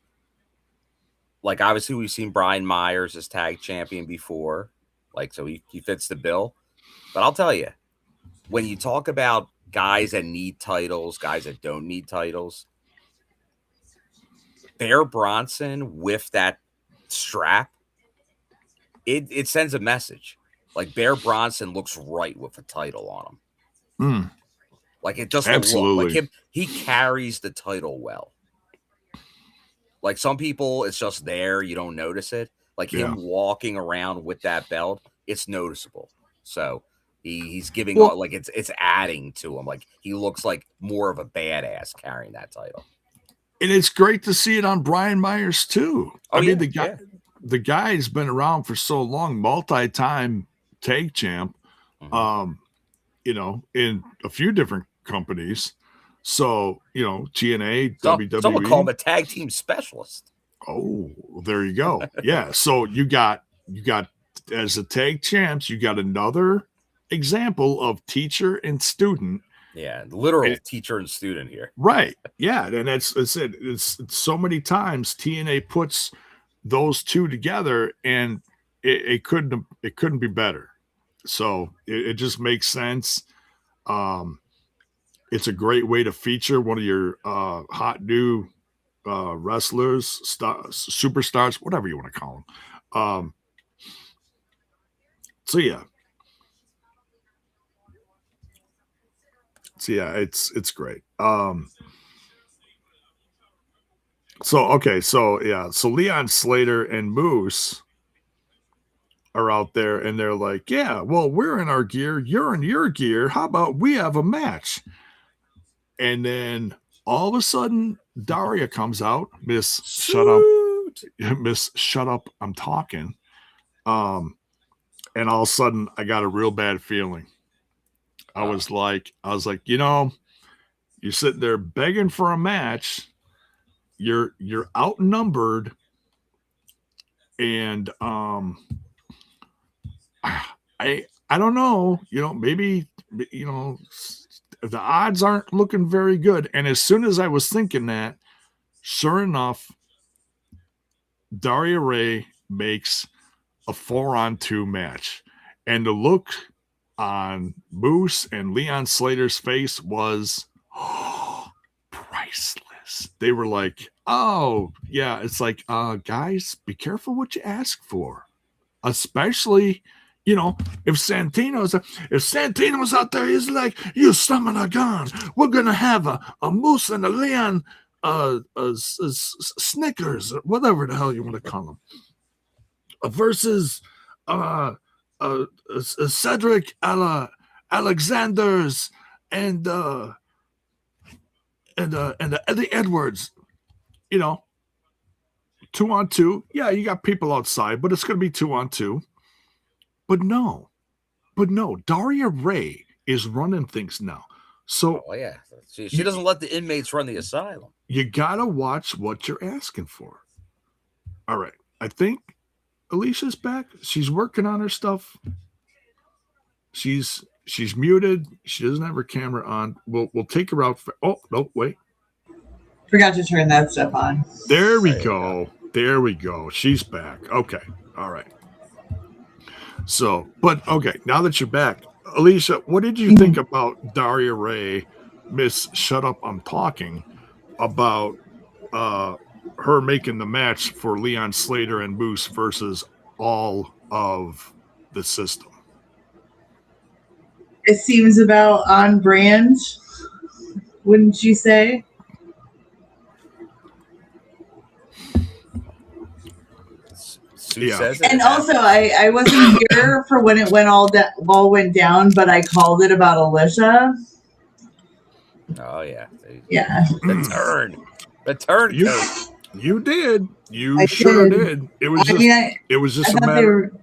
Like, obviously, we've seen Brian Myers as tag champion before. Like, so he fits the bill. But I'll tell you, when you talk about guys that need titles, guys that don't need titles, Bear Bronson with that strap, it sends a message. Like, Bear Bronson looks right with a title on him. Like, it just absolutely look like him. He carries the title well. Like, some people, it's just there. You don't notice it. Like, him walking around with that belt, it's noticeable. So he's giving, like, it's adding to him. Like, he looks like more of a badass carrying that title. And it's great to see it on Brian Myers, too. Oh, I mean, the guy's been around for so long, multi-time tag champ, in a few different companies. So, TNA, WWE. Someone call him a tag team specialist. Oh, there you go. Yeah. So you got as a tag champs, you got another example of teacher and student. Yeah, literal teacher and student here. Right. Yeah. And it's so many times TNA puts those two together, and it couldn't be better. So it just makes sense. It's a great way to feature one of your hot new wrestlers, superstars, whatever you want to call them. So yeah, it's great. So Leon Slater and Moose are out there, and they're like, yeah, well, we're in our gear, you're in your gear. How about we have a match? And then all of a sudden, Daria comes out, Miss Shut Up, I'm talking. And all of a sudden, I got a real bad feeling. I was like, you're sitting there begging for a match. You're outnumbered, and I don't know, maybe the odds aren't looking very good. And as soon as I was thinking that, Sure enough, Daria Ray makes a 4-on-2 match. And the look on Moose and Leon Slater's face was priceless. They were like, oh, yeah, it's like, guys, be careful what you ask for. Especially, if Santino's out there, he's like, you summon a gun. We're going to have a Moose and a Leon Snickers, or whatever the hell you want to call them. Versus Cedric Alexander's and Eddie Edwards, 2-on-2. Yeah, you got people outside, but it's going to be 2-on-2. But no, Daria Ray is running things now. So, yeah, she doesn't let the inmates run the asylum. You got to watch what you're asking for. All right. I think Alisha's back. She's working on her stuff. She's muted. She doesn't have her camera on. We'll take her out. Oh, no, wait. Forgot to turn that stuff on. There we go. There we go. She's back. Okay. All right. So, but okay, now that you're back, Alisha, what did you think about Daria Ray, Miss Shut Up, I'm Talking, about her making the match for Leon Slater and Moose versus all of the system? It seems about on brand, wouldn't you say? Yeah. And also, I wasn't here for when it all went down, but I called it about Alisha. Oh yeah, yeah. The turn. You did. You sure did. It was just. It was just a matter.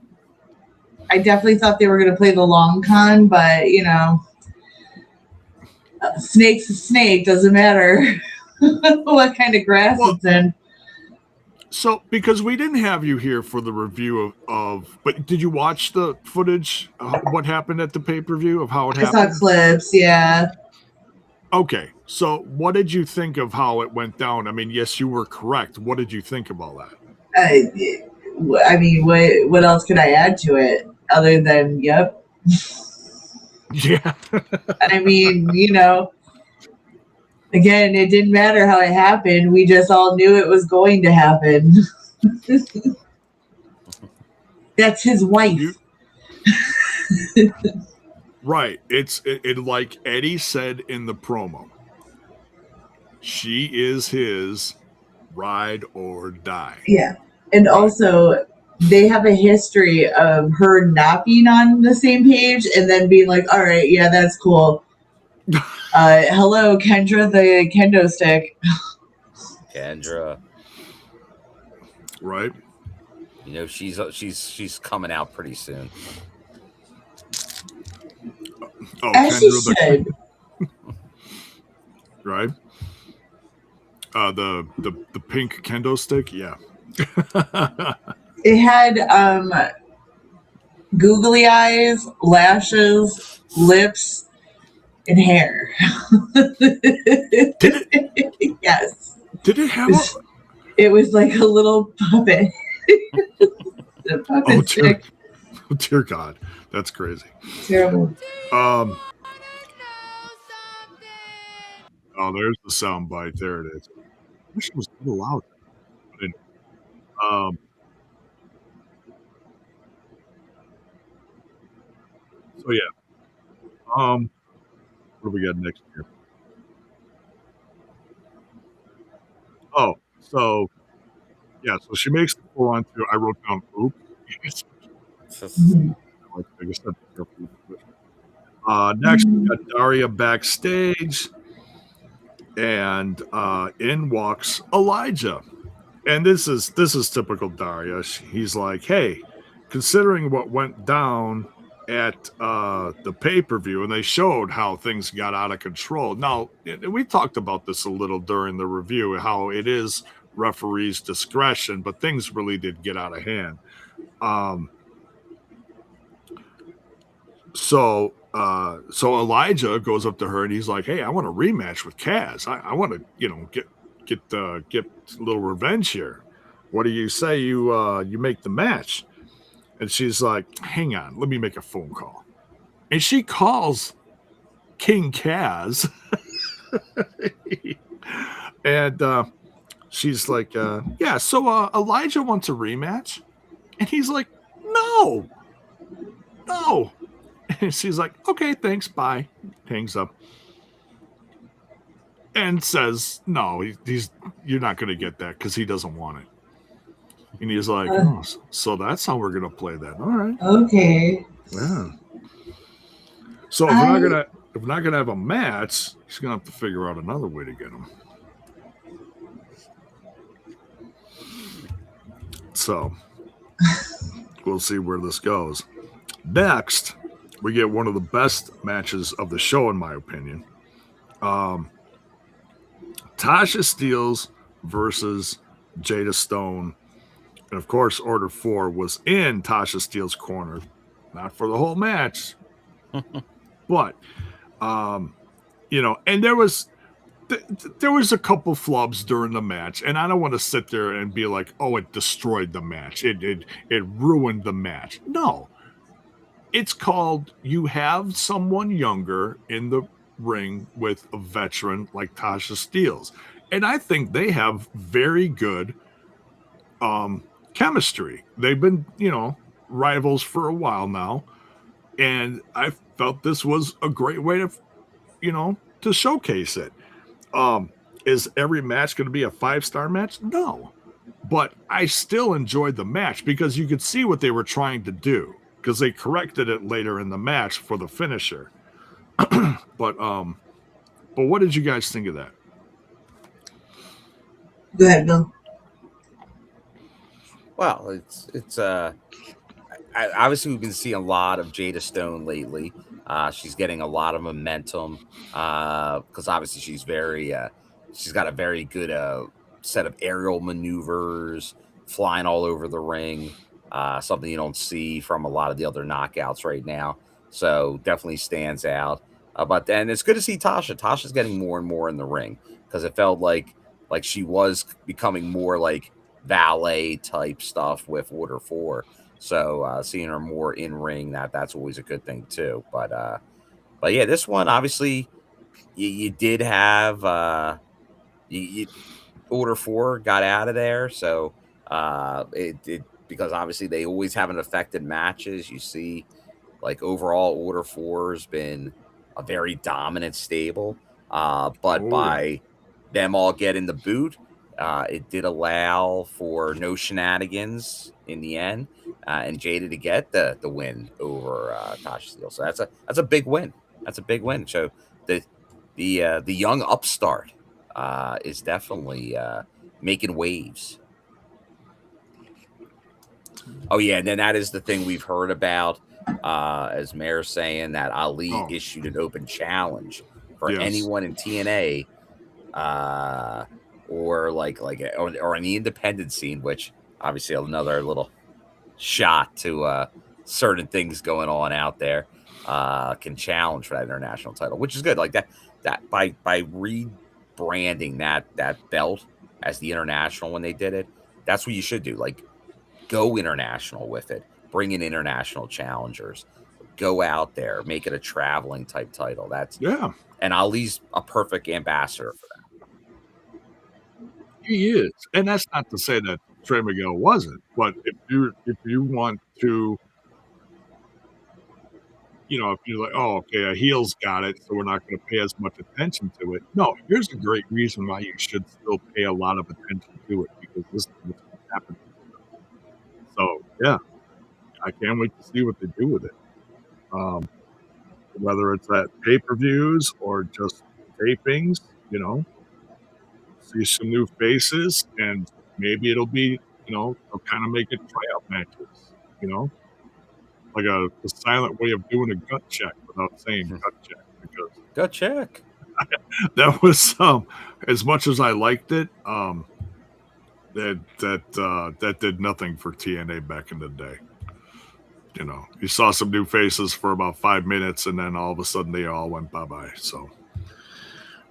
I definitely thought they were going to play the long con, but snake's a snake. Doesn't matter what kind of grass it's in. So, because we didn't have you here for the review of but did you watch the footage? What happened at the pay-per-view of how it happened? I saw clips, yeah. Okay, so what did you think of how it went down? I mean, yes, you were correct. What did you think of all that? I mean, what else could I add to it other than, yep. Yeah. I mean, again, it didn't matter how it happened. We just all knew it was going to happen. That's his wife. Right. It like Eddie said in the promo. She is his ride or die. Yeah. And also, they have a history of her not being on the same page and then being like, all right, yeah, that's cool. Hello, Kendra, the kendo stick. Kendra. Right. She's coming out pretty soon. Oh, as she should. Right. The pink kendo stick, yeah. It had googly eyes, lashes, lips, and hair. Did it? Yes. Did it have It was like a little puppet. The puppet stick. Dear God. That's crazy. Terrible. Oh, there's the sound bite. There it is. I wish it was a little louder. So yeah. What do we got next year? Oh, so yeah, so she makes the 4-on-2. I wrote down oops. Like I said, next we got Daria backstage, and in walks Elijah. And this is typical Daria. He's like, hey, considering what went down at the pay-per-view, and they showed how things got out of control. Now, we talked about this a little during the review, how it is referee's discretion, but things really did get out of hand. So Elijah goes up to her and he's like, hey, I want a rematch with Kaz. I want to, get a little revenge here. What do you say you make the match?" And she's like, "Hang on, let me make a phone call." And she calls King Kaz, and she's like, "Yeah, so Elijah wants a rematch," and he's like, "No." And she's like, "Okay, thanks, bye." Hangs up and says, "No, you're not going to get that because he doesn't want it." And he's like, "Oh, so that's how we're going to play that. All right, Okay. yeah." So if we're not gonna have a match, he's gonna have to figure out another way to get him. So we'll see where this goes. Next, we get one of the best matches of the show, in my opinion. Tasha Steelz versus Jada Stone. And of course, Order 4 was in Tasha Steelz' corner. Not for the whole match. But, and there was a couple flubs during the match, and I don't want to sit there and be like, "Oh, it destroyed the match. It ruined the match." No, it's called you have someone younger in the ring with a veteran like Tasha Steelz, and I think they have very good chemistry. They've been, rivals for a while now. And I felt this was a great way to showcase it. Is every match going to be a 5-star match? No. But I still enjoyed the match because you could see what they were trying to do because they corrected it later in the match for the finisher. But what did you guys think of that? Go ahead, Bill. Well, it's obviously we've been seeing a lot of Jada Stone lately. She's getting a lot of momentum because obviously she's got a very good set of aerial maneuvers, flying all over the ring. Something you don't see from a lot of the other knockouts right now. So definitely stands out. But then it's good to see Tasha. Tasha's getting more and more in the ring because it felt like she was becoming more like valet type stuff with Order 4. So seeing her more in ring, that's always a good thing too. But yeah, this one obviously you did have Order 4 got out of there, so it because obviously they always haven't affected matches. You see, like overall Order 4 has been a very dominant stable, but by them all getting the boot, it did allow for no shenanigans in the end, and Jada to get the win over Tasha Steelz. So that's a big win. That's a big win. So the young upstart is definitely making waves. Oh yeah, and then that is the thing we've heard about, as Mayor's saying that Ali issued an open challenge for anyone in TNA. Or or on the independent scene, which obviously another little shot to certain things going on out there, can challenge for that international title, which is good. Like that by rebranding that belt as the international when they did it, that's what you should do. Like go international with it, bring in international challengers, go out there, make it a traveling type title. And Ali's a perfect ambassador for that. He is, and that's not to say that Trey Miguel wasn't. But if you want to, if you're like, "Oh, okay, a heel's got it, so we're not going to pay as much attention to it." No, here's a great reason why you should still pay a lot of attention to it because this is what's going to happen. So yeah, I can't wait to see what they do with it. Whether it's at pay-per-views or just tapings, see some new faces, and maybe it'll be, they'll kind of make it tryout matches, like a silent way of doing a gut check without saying gut check, because gut check. That was as much as I liked it, that did nothing for TNA back in the day. You saw some new faces for about 5 minutes, and then all of a sudden they all went bye-bye. So.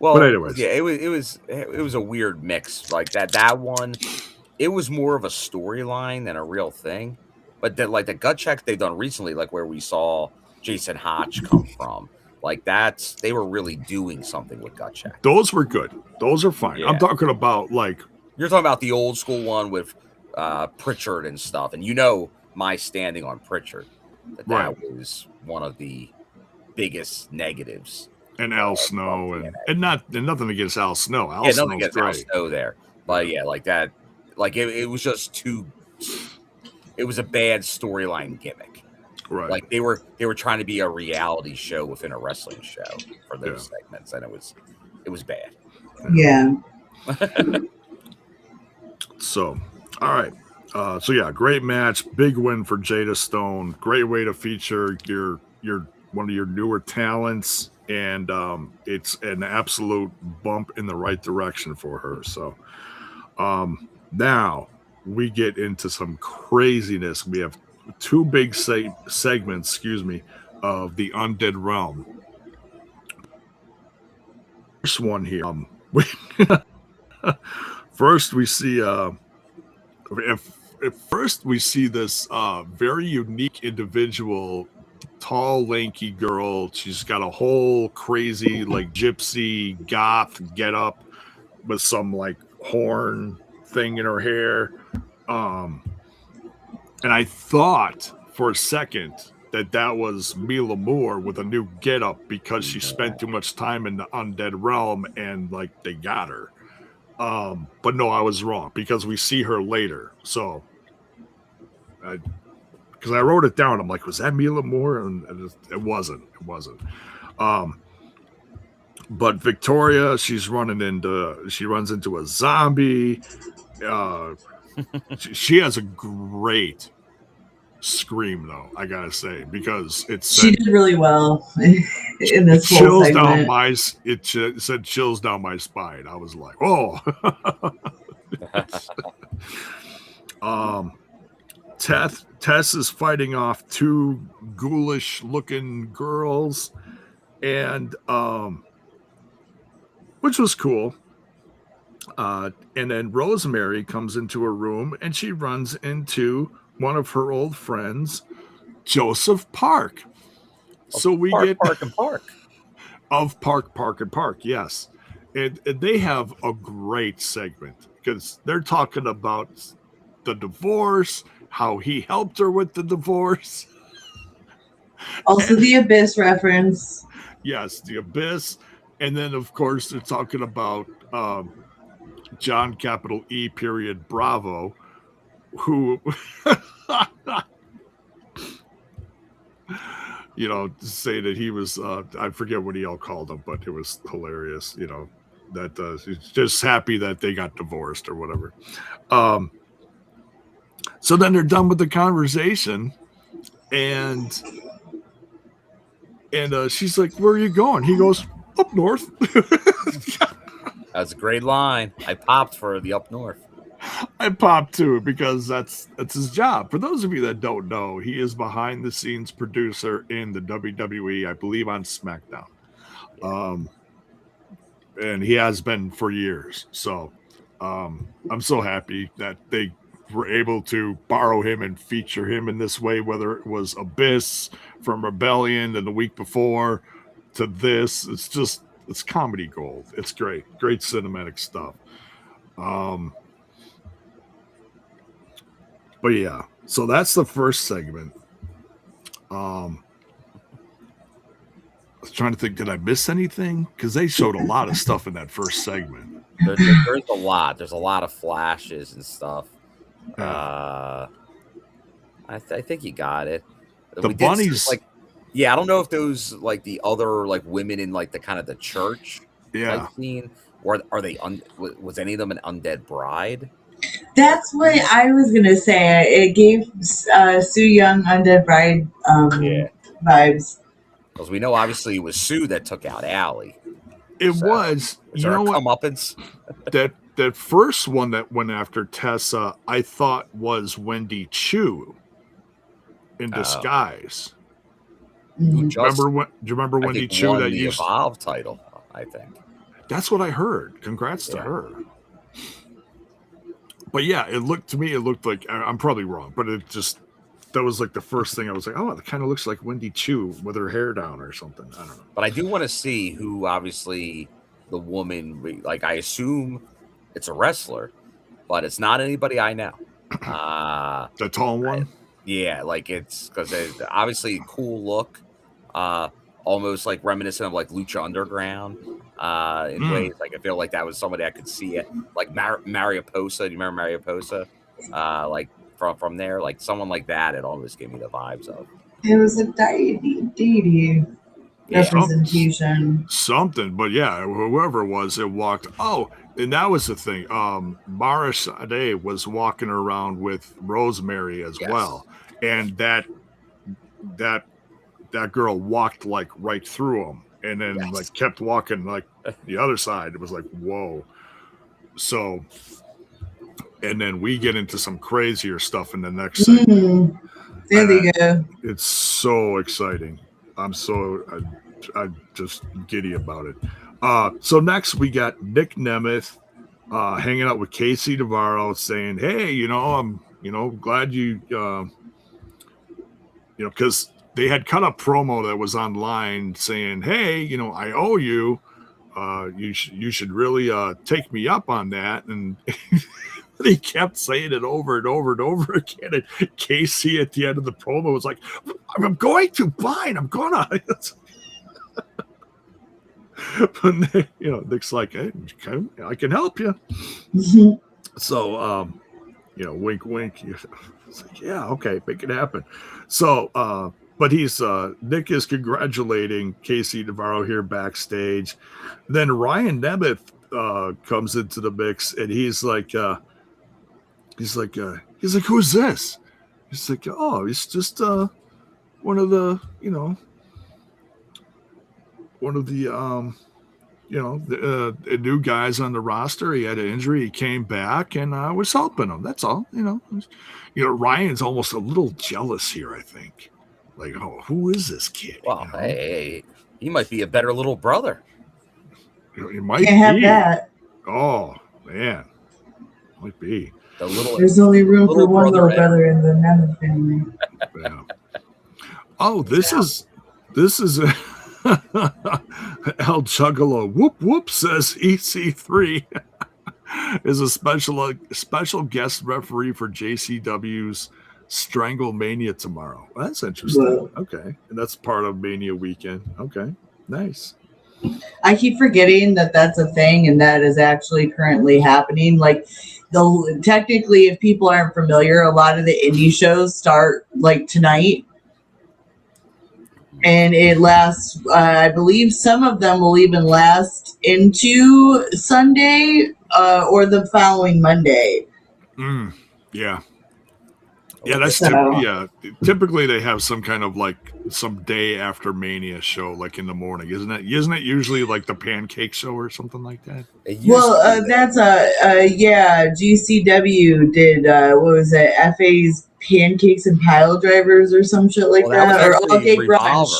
Well, But anyways, yeah, it was a weird mix like that one. It was more of a storyline than a real thing. But like the gut checks they've done recently, like where we saw Jason Hotch come from, like they were really doing something with gut check. those were good. Those are fine. Yeah. I'm talking about like You're talking about the old school one with Pritchard and stuff, and my standing on Pritchard. That was one of the biggest negatives. And Al Snow and nothing against Al Snow. Al Nothing Snow's against great. Al Snow there, but yeah, like that, like it was just too. It was a bad storyline gimmick. Right. Like they were trying to be a reality show within a wrestling show for those segments, and it was bad. Yeah. So, all right. So yeah, great match, big win for Jada Stone. Great way to feature your one of your newer talents, and it's an absolute bump in the right direction for her. So, now we get into some craziness. We have two big segments, of the Undead Realm. First one here. First we see first we see this very unique individual, tall, lanky girl. She's got a whole crazy like gypsy goth get up with some like horn thing in her hair. And I thought for a second that was Mila Moore with a new get up because she spent too much time in the Undead Realm and like they got her. But no, I was wrong because we see her later. So, because I wrote it down, I'm like, was that Mila Moore? And it wasn't. It wasn't. But Victoria, she runs into a zombie. She has a great scream, though, I gotta say, because she did really well in this whole chills segment. It said chills down my spine. I was like, oh. Tess is fighting off two ghoulish looking girls, and which was cool. And then Rosemary comes into her room and she runs into one of her old friends, Joseph Park. So we get Park and Park. Of Park and Park, yes. And they have a great segment because they're talking about the divorce, how he helped her with the divorce. Also the Abyss reference. Yes, the Abyss. And then, of course, they're talking about John capital E period Bravo, who, say that he was, I forget what he all called him, but it was hilarious, that he's just happy that they got divorced or whatever. So then they're done with the conversation, and she's like, where are you going? He goes, up north. That's a great line. I popped for the up north. I popped too because that's his job. For those of you that don't know, he is behind the scenes producer in the WWE, I believe on SmackDown. And he has been for years. So I'm so happy that they were able to borrow him and feature him in this way, whether it was Abyss from Rebellion and the week before to this. It's comedy gold. It's great cinematic stuff. But yeah, so that's the first segment. I was trying to think, did I miss anything? Because they showed a lot of stuff in that first segment. There's a lot. There's a lot of flashes and stuff. Yeah. I think you got it. The bunnies, I don't know if those like the other like women in like the kind of the church, like scene, or are they? Was any of them an undead bride? That's what I was gonna say. It gave Sue Young Undead Bride vibes. Because we know obviously it was Sue that took out Allie. It was. You know what? Comeuppance? that first one that went after Tessa, I thought was Wendy Chu in disguise. Mm-hmm. Do you remember Wendy Chu that used the Evolve title? I think. That's what I heard. Congrats to her. But yeah, it looked like, I'm probably wrong, but that was like the first thing I was like, oh, it kind of looks like Wendy Chu with her hair down or something. I don't know. But I do want to see who, obviously, the woman, like, I assume it's a wrestler, but it's not anybody I know. The tall one? Yeah, like, it's because obviously cool look, almost like reminiscent of like Lucha Underground in ways. Like, I feel like that was somebody I could see it, like Mariposa. Do you remember Mariposa? Like from there, like someone like that. It almost gave me the vibes of. It was a deity representation. Something, but yeah, whoever it was, it walked. Oh, and that was the thing. Mara Sade was walking around with Rosemary as well, and that girl walked like right through him, and then like kept walking like the other side. It was like, whoa. So, and then we get into some crazier stuff in the next segment. There they go. It's so exciting. I'm just giddy about it. So next we got Nick Nemeth hanging out with Casey Navarro, saying, "Hey, I'm glad you because they had cut a promo that was online saying, hey, I owe you. You should really take me up on that." And he kept saying it over and over and over again. And Casey at the end of the promo was like, I'm going to, fine, I'm gonna. But Nick's like, hey, I can help you. So wink wink. It's like, yeah, okay, make it happen. So but Nick is congratulating Casey Navarro here backstage. Then Ryan Nemeth comes into the mix, and he's like, who's this? He's like, oh, he's just one of the new guys on the roster. He had an injury. He came back, and I was helping him. That's all. Ryan's almost a little jealous here, I think. Like, oh, who is this kid? Well, hey, he might be a better little brother. It might be. Have that. Oh, man. Might be. There's only room for one little brother in the Nemeth family. Yeah. Oh, this is El Juggalo. Whoop whoop, says EC3 is a special guest referee for JCW's Strangle Mania tomorrow. Well, that's interesting. Whoa. Okay, and that's part of Mania weekend. Okay, nice. I keep forgetting that that's a thing and that is actually currently happening. Like, technically, if people aren't familiar, a lot of the indie shows start like tonight. And it lasts, I believe some of them will even last into Sunday or the following Monday. Yeah. Yeah, that's typically they have some kind of like some day after Mania show, like in the morning, isn't it? Isn't it usually like the pancake show or something like that? Well, that's GCW did what was it? FA's Pancakes and Pile Drivers or some shit like that, or All Gay Brunch.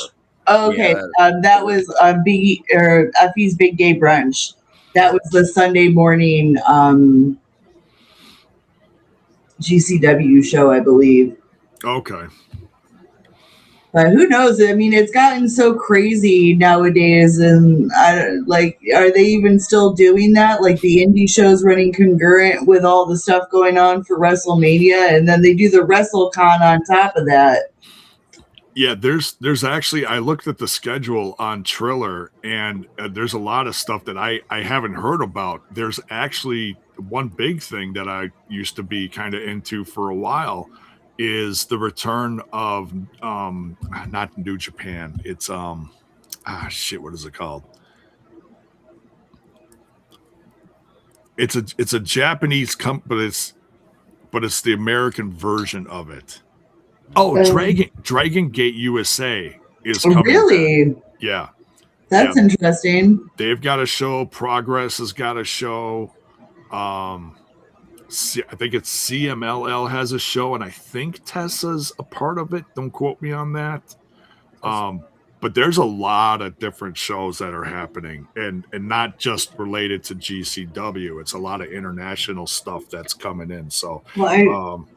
Oh, okay, yeah. That was FE's Big Gay Brunch. That was the Sunday morning GCW show, I believe. Okay. But who knows? I mean, it's gotten so crazy nowadays, and are they even still doing that? Like the indie shows running concurrent with all the stuff going on for WrestleMania, and then they do the WrestleCon on top of that. Yeah, there's actually, I looked at the schedule on Triller, and there's a lot of stuff that I haven't heard about. There's actually one big thing that I used to be kind of into for a while is the return of not New Japan. It's what is it called? It's a Japanese company, but it's the American version of it. Oh, Dragon Gate USA is coming. Really? Back. Yeah. That's interesting. They've got a show. Progress has got a show. I think it's CMLL has a show, and I think Tessa's a part of it. Don't quote me on that. But but there's a lot of different shows that are happening, and not just related to GCW. It's a lot of international stuff that's coming in. So, well,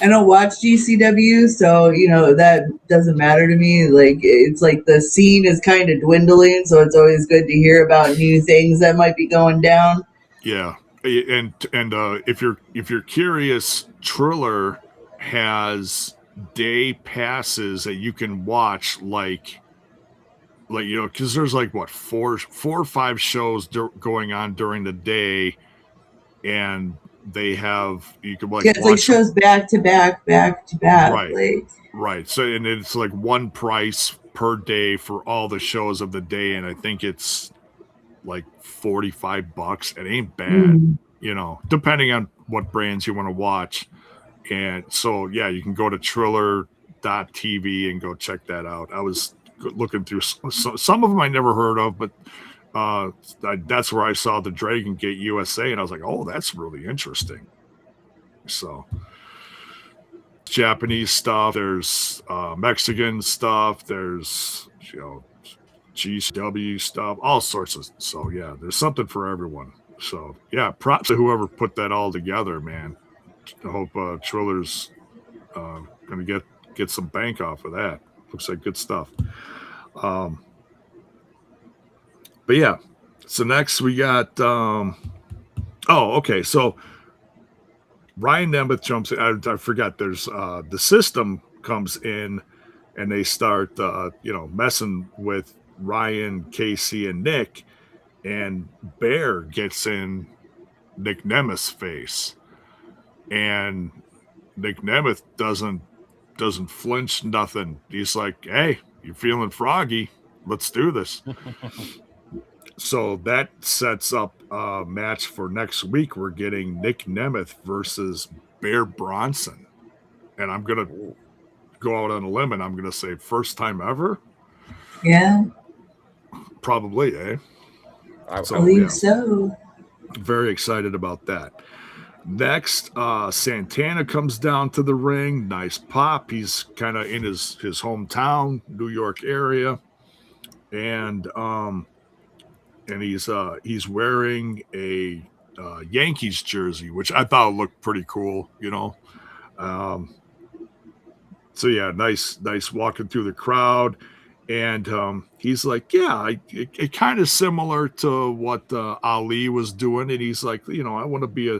I don't watch GCW, so that doesn't matter to me. Like, it's like the scene is kind of dwindling, so it's always good to hear about new things that might be going down. Yeah, and if you're curious, Triller has day passes that you can watch, like because there's like what four or five shows going on during the day, and they have you can like it's like shows back to back, right, right. So and it's like one price per day for all the shows of the day, and I think it's like $45. It ain't bad, depending on what brands you want to watch. And so yeah, you can go to Triller.tv and go check that out. I was looking through some of them I never heard of, but that's where I saw the Dragon Gate USA, and I was like, oh, that's really interesting. So Japanese stuff, there's Mexican stuff, there's GCW stuff, all sorts of. So yeah, there's something for everyone. So yeah, props to whoever put that all together, man. I hope Triller's gonna get some bank off of that. Looks like good stuff. But yeah, so next we got okay, so Ryan Nemeth jumps in. I forgot there's the system comes in, and they start messing with Ryan, Casey, and Nick, and Bear gets in Nick Nemeth's face, and Nick Nemeth doesn't flinch, nothing. He's like, hey, you feeling froggy? Let's do this. So that sets up a match for next week. We're getting Nick Nemeth versus Bear Bronson. And I'm going to go out on a limb, and I'm going to say first time ever. Yeah. Probably, eh? I believe so. Very excited about that. Next, Santana comes down to the ring. Nice pop. He's kind of in his hometown, New York area. And he's wearing a Yankees jersey, which I thought looked pretty cool, So yeah, nice walking through the crowd, and he's like, yeah, it kind of similar to what Ali was doing, and he's like, I want to be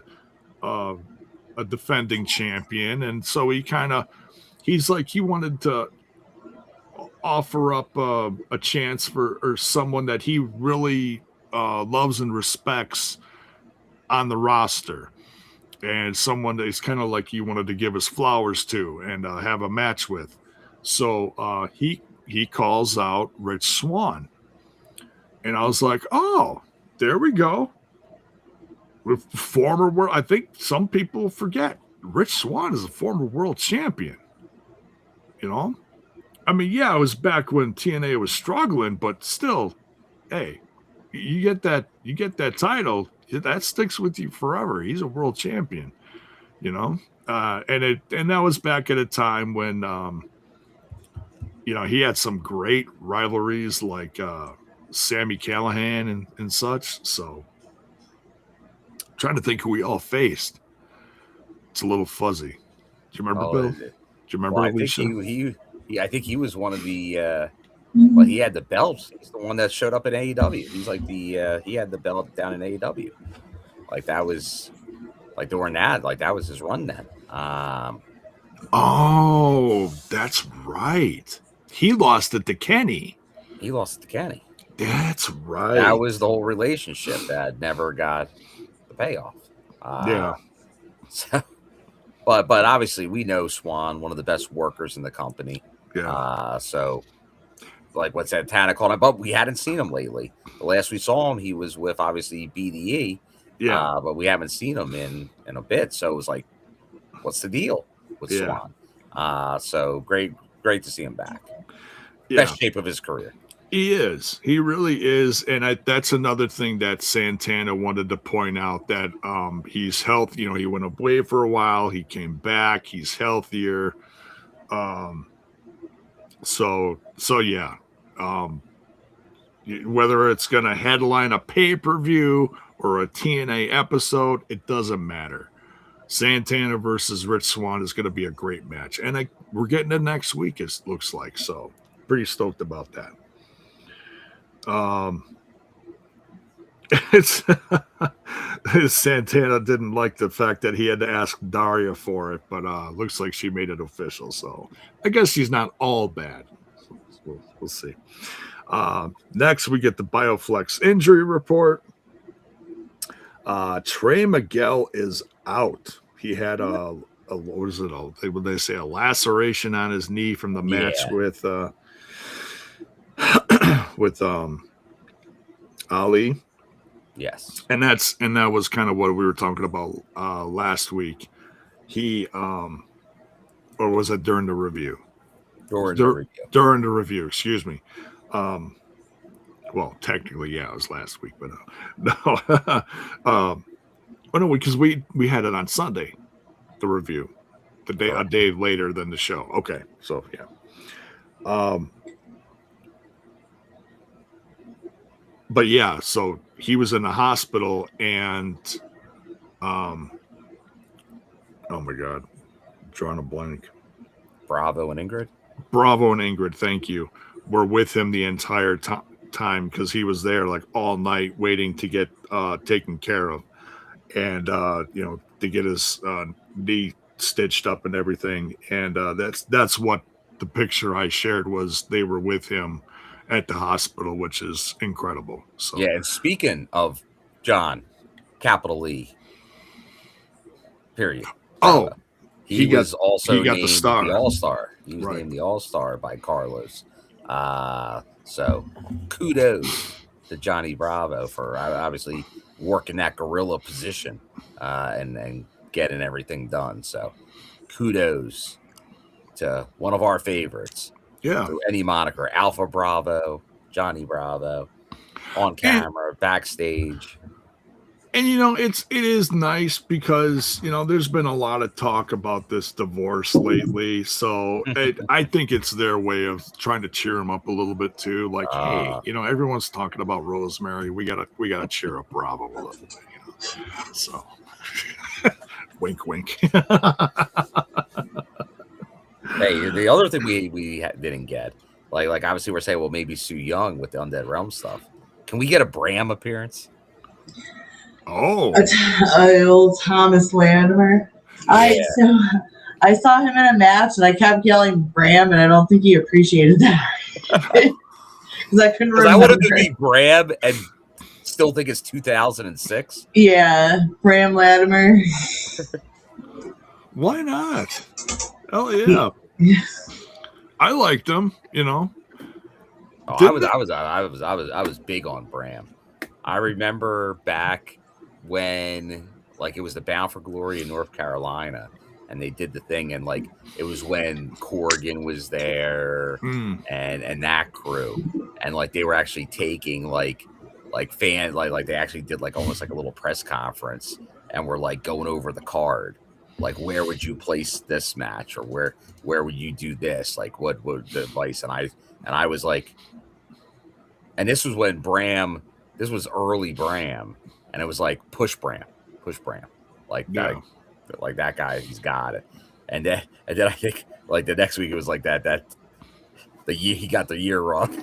a defending champion, and so he's like, he wanted to offer up a chance for someone that he really loves and respects on the roster, and someone that is kind of like he wanted to give his flowers to and have a match with. So he calls out Rich Swann, and I was like, oh, there we go. Former world. I think some people forget Rich Swann is a former world champion. I mean, yeah, it was back when TNA was struggling, but still, hey, you get that title, that sticks with you forever. He's a world champion, and that was back at a time when he had some great rivalries like Sami Callihan and such. So I'm trying to think who we all faced. It's a little fuzzy. Do you remember, Bill? Do you remember Alisha? I think he was one of the well, he had the belt. He's the one that showed up in AEW. He's like he had the belt down in AEW. Like that was like during that, like that was his run then. Oh, that's right. He lost it to Kenny. That's right. That was the whole relationship that never got the payoff. Yeah. So, but obviously we know Swann, one of the best workers in the company. Yeah. So like what Santana called him, but we hadn't seen him lately. The last we saw him, he was with obviously BDE. Yeah. But we haven't seen him in a bit. So it was like, what's the deal with Swann? So great to see him back. Yeah. Best shape of his career. He is. He really is. And that's another thing that Santana wanted to point out, that he's healthy. He went away for a while. He came back. He's healthier. So yeah. Whether it's going to headline a pay-per-view or a TNA episode, it doesn't matter. Santana versus Rich Swann is going to be a great match. And we're getting it next week, it looks like. So pretty stoked about that. It's Santana didn't like the fact that he had to ask Daria for it, but looks like she made it official. So I guess she's not all bad. We'll see. Next, we get the Bioflex injury report. Trey Miguel is out. He had what was it? Would they say a laceration on his knee from the match with Ali. Yes. And that was kind of what we were talking about last week. He or was it during the review? During the review, excuse me. Well, technically, yeah, it was last week, but no. No, because we had it on Sunday, the review, a day later than the show. Okay, so yeah. But yeah, so he was in the hospital, and oh my God, drawing a blank. Bravo and Ingrid, thank you, were with him the entire time because he was there like all night waiting to get taken care of, and to get his knee stitched up and everything. And that's what the picture I shared was. They were with him at the hospital, which is incredible. So yeah, and speaking of John, capital E, period. He was also named the star. The All-Star. He was named the All-Star by Carlos. So kudos to Johnny Bravo for obviously working that gorilla position and getting everything done. So kudos to one of our favorites. Yeah. Through any moniker, Alpha Bravo, Johnny Bravo, on camera, backstage. And it is nice because there's been a lot of talk about this divorce lately. So I think it's their way of trying to cheer him up a little bit too. Like, hey, everyone's talking about Rosemary. We gotta cheer up Bravo a little bit. So, wink, wink. Hey, the other thing we didn't get, like obviously we're saying, well, maybe Sue Young with the Undead Realm stuff. Can we get a Bram appearance? Oh, old Thomas Latimer. I saw him in a match and I kept yelling Bram, and I don't think he appreciated that because I couldn't remember. I wanted to be Bram and still think it's 2006. Yeah, Bram Latimer. Why not? Oh yeah. I liked him, Oh, I was big on Bram. I remember back when it was the Bound for Glory in North Carolina, and they did the thing, and it was when Corrigan was there and that crew, and they were actually taking fans, they actually did almost like a little press conference, and we're going over the card. Where would you place this match, or where would you do this? What would the advice? And I was and this was when Bram, this was early Bram, and it was push Bram, that guy, he's got it. And then I think the next week it was that the year he got the year wrong,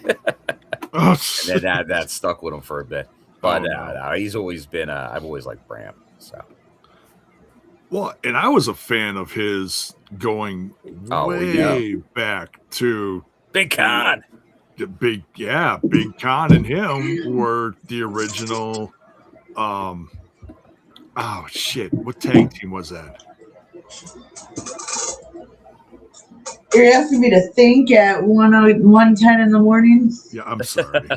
and then that stuck with him for a bit. But he's always been I've always liked Bram. So. Well, and I was a fan of his going way back to Big Con. Big Con and him were the original. Oh shit! What tag team was that? You're asking me to think at 1:10 in the morning? Yeah, I'm sorry.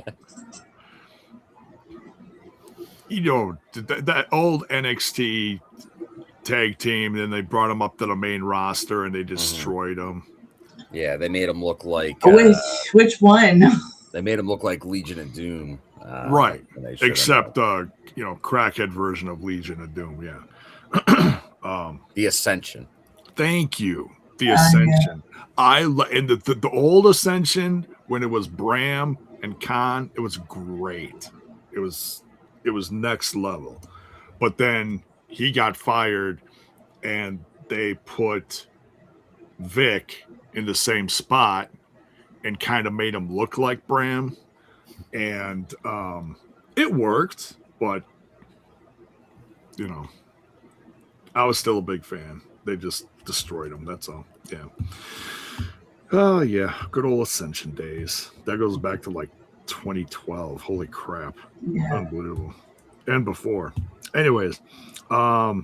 That old NXT tag team, then they brought him up to the main roster and they destroyed him. Yeah, they made him look like which one? They made him look like Legion of Doom, right? Except crackhead version of Legion of Doom. Yeah, the Ascension. Thank you, the Ascension. And the old Ascension when it was Bram and Khan, it was great. It was next level. But then he got fired, and they put Vic in the same spot and kind of made him look like Bram. And it worked, but, you know, I was still a big fan. They just destroyed him. That's all. Yeah. Oh, yeah. Good old Ascension days. That goes back to like 2012. Holy crap. Yeah. Unbelievable. And before. Anyways. So,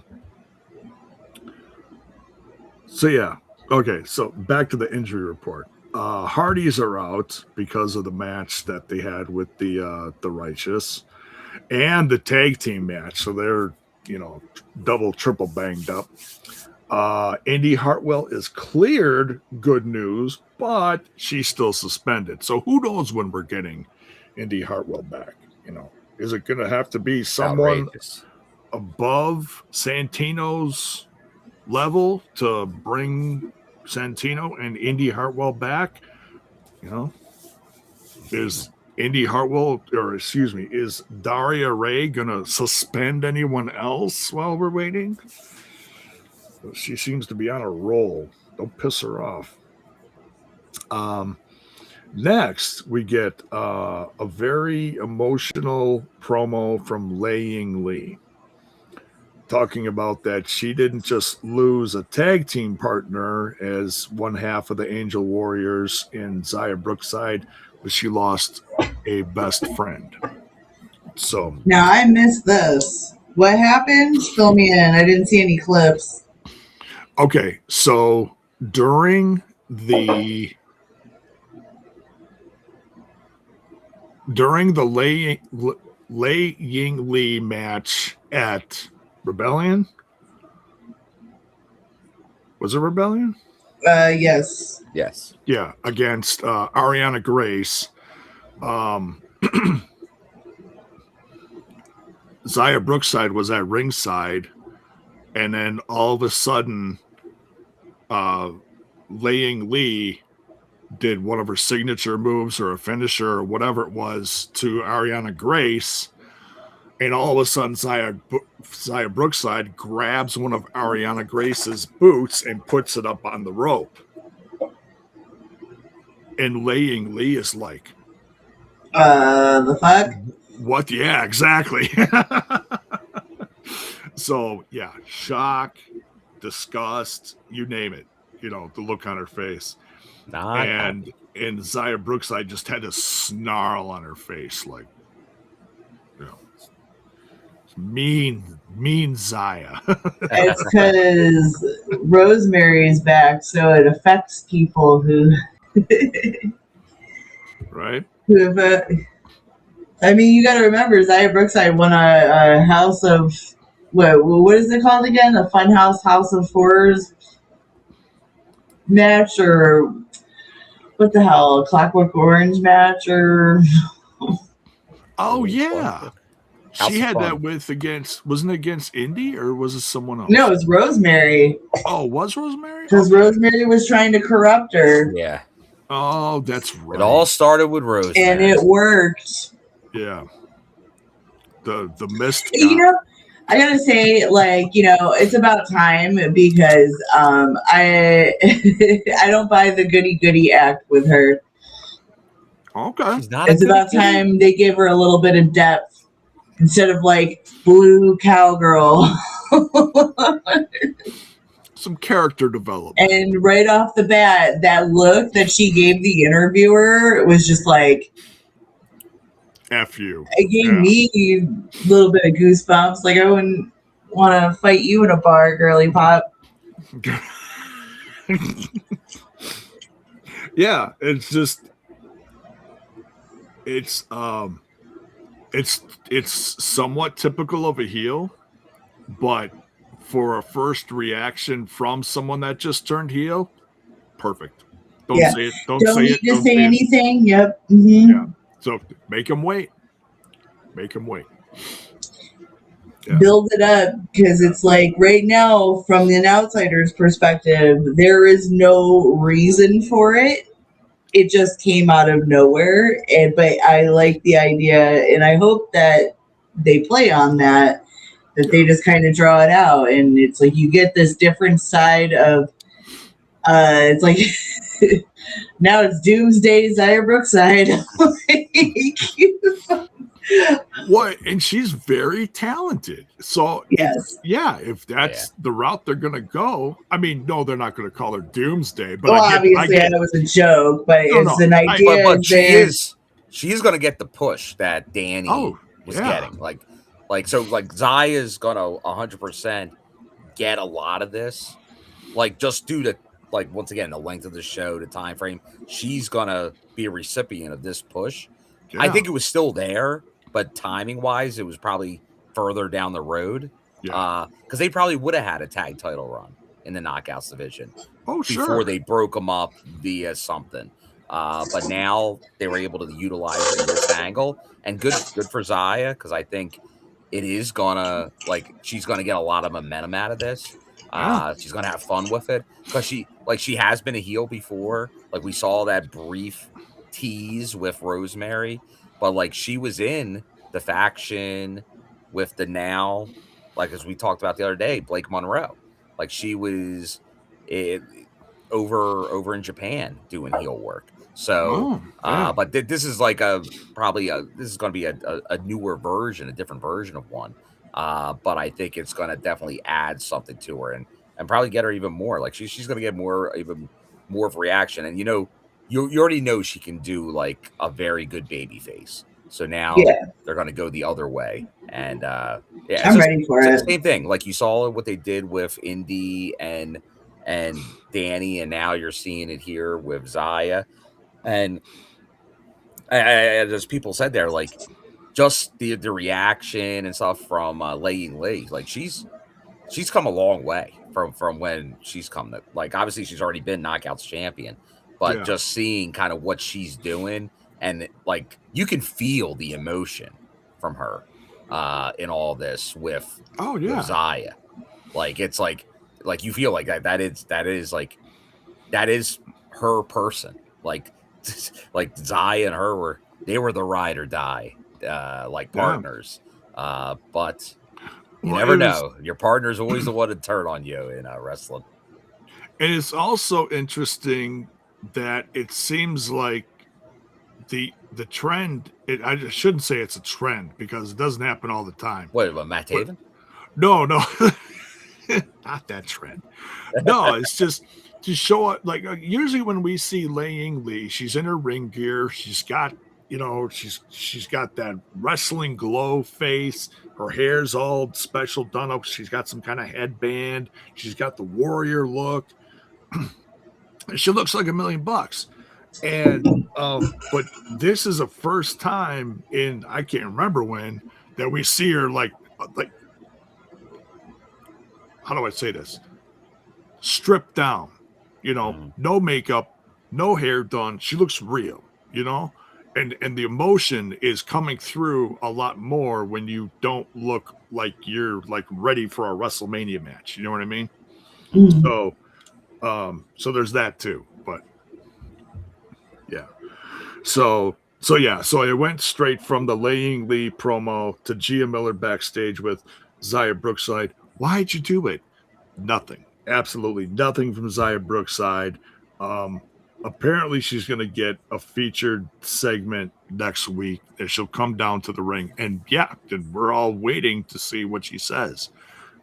yeah. Okay. So, back to the injury report. Hardys are out because of the match that they had with the Righteous and the tag team match. So, they're, you know, double, triple banged up. Indy Hartwell is cleared, good news, but she's still suspended. So who knows when we're getting Indy Hartwell back? You know, is it going to have to be someone above Santino's level to bring Santino and Indy Hartwell back? You know, is Indy Hartwell, is Daria Ray going to suspend anyone else while we're waiting? She seems to be on a roll. Don't piss her off. Next, we get a very emotional promo from Lei Ying Lee, talking about that she didn't just lose a tag team partner as one half of the Angel Warriors in Xia Brookside, but she lost a best friend. So now I missed this. What happened? Fill me in. I didn't see any clips. Okay, so during the Lei Ying Lee match at Rebellion, was it Rebellion? Yes. Yeah, against Ariana Grace. Xia Brookside was at ringside, and then all of a sudden, Lei Ying Lee did one of her signature moves or a finisher or whatever it was to Ariana Grace, and all of a sudden Xia Brookside grabs one of Ariana Grace's boots and puts it up on the rope. And Lei Ying Lee is like, the fuck? what? Yeah, exactly. So, yeah, shock, disgust, you name it. You know, the look on her face. And Xia Brookside just had a snarl on her face, like, you know, mean Xia. It's because Rosemary's back, so it affects people who... Right? I mean, you got to remember, Xia Brookside won a house of... What is it called again? A Funhouse House of Horrors match, or what the hell? A Clockwork Orange match, or oh yeah, she had that wasn't it against Indy, or was it someone else? No, it's Rosemary. Oh, was Rosemary? Because Rosemary was trying to corrupt her. Yeah. Oh, that's right. It all started with Rosemary, and it worked. Yeah. The mist. You know, I gotta say, like, you know, it's about time, because I I don't buy the goody act with her. Okay. It's about time they give her a little bit of depth instead of like blue cowgirl. Some character development. And right off the bat, that look that she gave the interviewer was just like, F you. It gave me a little bit of goosebumps. Like, I wouldn't want to fight you in a bar, girly pop. Yeah, it's just it's somewhat typical of a heel, but for a first reaction from someone that just turned heel, perfect. Don't say it. Don't say need it. to Don't say anything. It. Yep. Mm-hmm. Yeah. So make them wait. Make them wait. Yeah. Build it up, because it's like right now, from an outsider's perspective, there is no reason for it. it just came out of nowhere. But I like the idea, and I hope that they play on that they just kind of draw it out, and it's like you get this different side of it's like now it's Doomsday Zaya Brookside. What? And she's very talented. So yes, if that's the route they're gonna go, I mean, no, they're not gonna call her Doomsday. But obviously, I know it's a joke, but it's an idea. But she is gonna get the push that Danny was getting. Like Zaya's gonna 100% get a lot of this. Like just due to once again the length of the show, the time frame, she's gonna be a recipient of this push. Yeah. I think it was still there, but timing wise, it was probably further down the road. Yeah. Because they probably would have had a tag title run in the Knockouts division. Oh, sure. Before they broke them up via something. But now they were able to utilize it in this angle, and good for Zaya, because I think it is gonna she's gonna get a lot of momentum out of this. She's gonna have fun with it because she has been a heel before. Like we saw that brief tease with Rosemary, but she was in the faction with the now, as we talked about the other day, Blake Monroe. She was over in Japan doing heel work. So, but this is this is going to be a newer version, a different version of one. But I think it's going to definitely add something to her and probably get her even more. She's going to get even more of a reaction. And you already know she can do a very good baby face. So now they're going to go the other way. And I'm ready for it. Same thing. You saw what they did with Indy and Danny, and now you're seeing it here with Zaya. And as people said there, just the reaction and stuff from Laying Lee, she's come a long way from when she's come to, obviously she's already been Knockouts champion, but just seeing kind of what she's doing, and you can feel the emotion from her in all this with Zaya. It's you feel that is her person. Zaya and her they were the ride or die partners. But you never know. Your partner's always the one to turn on you in wrestling. And it's also interesting that it seems like the trend. I shouldn't say it's a trend because it doesn't happen all the time. What about Matt Taven? No, not that trend. No, it's just to show it. Usually when we see Laying Lee, she's in her ring gear. She's got she's got that wrestling glow face. Her hair's all special done up. She's got some kind of headband. She's got the warrior look. She looks like $1 million. And but this is the first time in I can't remember when that we see her how do I say this? Stripped down, no makeup, no hair done. She looks real, and the emotion is coming through a lot more when you don't look like you're ready for a WrestleMania match. You know what I mean? Mm-hmm. So there's that too, but yeah. So it went straight from the Laying Lee promo to Gia Miller backstage with Zaya Brookside. Why'd you do it? Nothing. Absolutely nothing from Zaya Brookside. Apparently she's going to get a featured segment next week and she'll come down to the ring. And we're all waiting to see what she says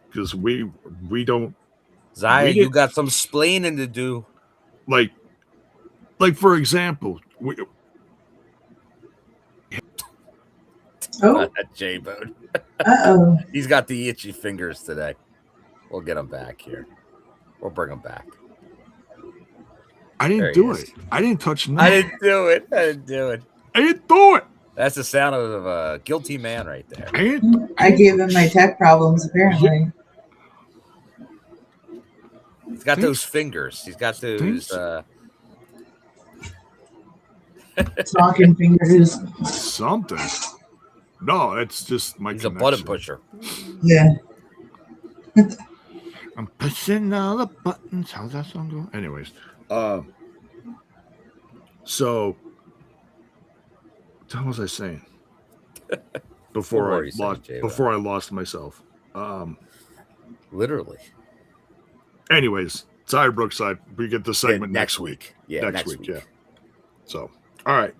because we don't. Zaya, you got some splaining to do. For example, J-Bone. Uh-oh. He's got the itchy fingers today. We'll get him back here. We'll bring him back. I didn't do it. I didn't touch nothing. I didn't do it. I didn't do it. That's the sound of a guilty man right there. I gave him my tech problems, apparently. He's got those fingers. He's got those... talking fingers. Something. No, it's just my. He's connection. A button pusher. Yeah. I'm pushing all the buttons. How's that song go? Anyways, So, what was I saying? Before What I were you saying, lost, Jada? before I lost myself. Literally. Anyways, sorry, Brookside. We get the segment next week. Yeah, next week. Yeah. So, all right.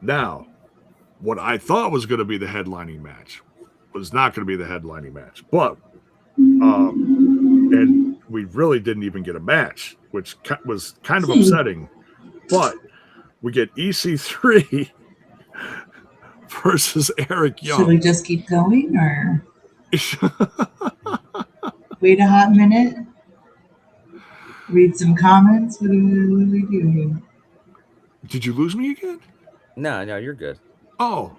Now, what I thought was going to be the headlining match was not going to be the headlining match, but and we really didn't even get a match, which was kind of upsetting. But we get EC3 versus Eric Young. Should we just keep going or wait a hot minute? Read some comments? What do we do here? Did you lose me again? No, you're good. Oh.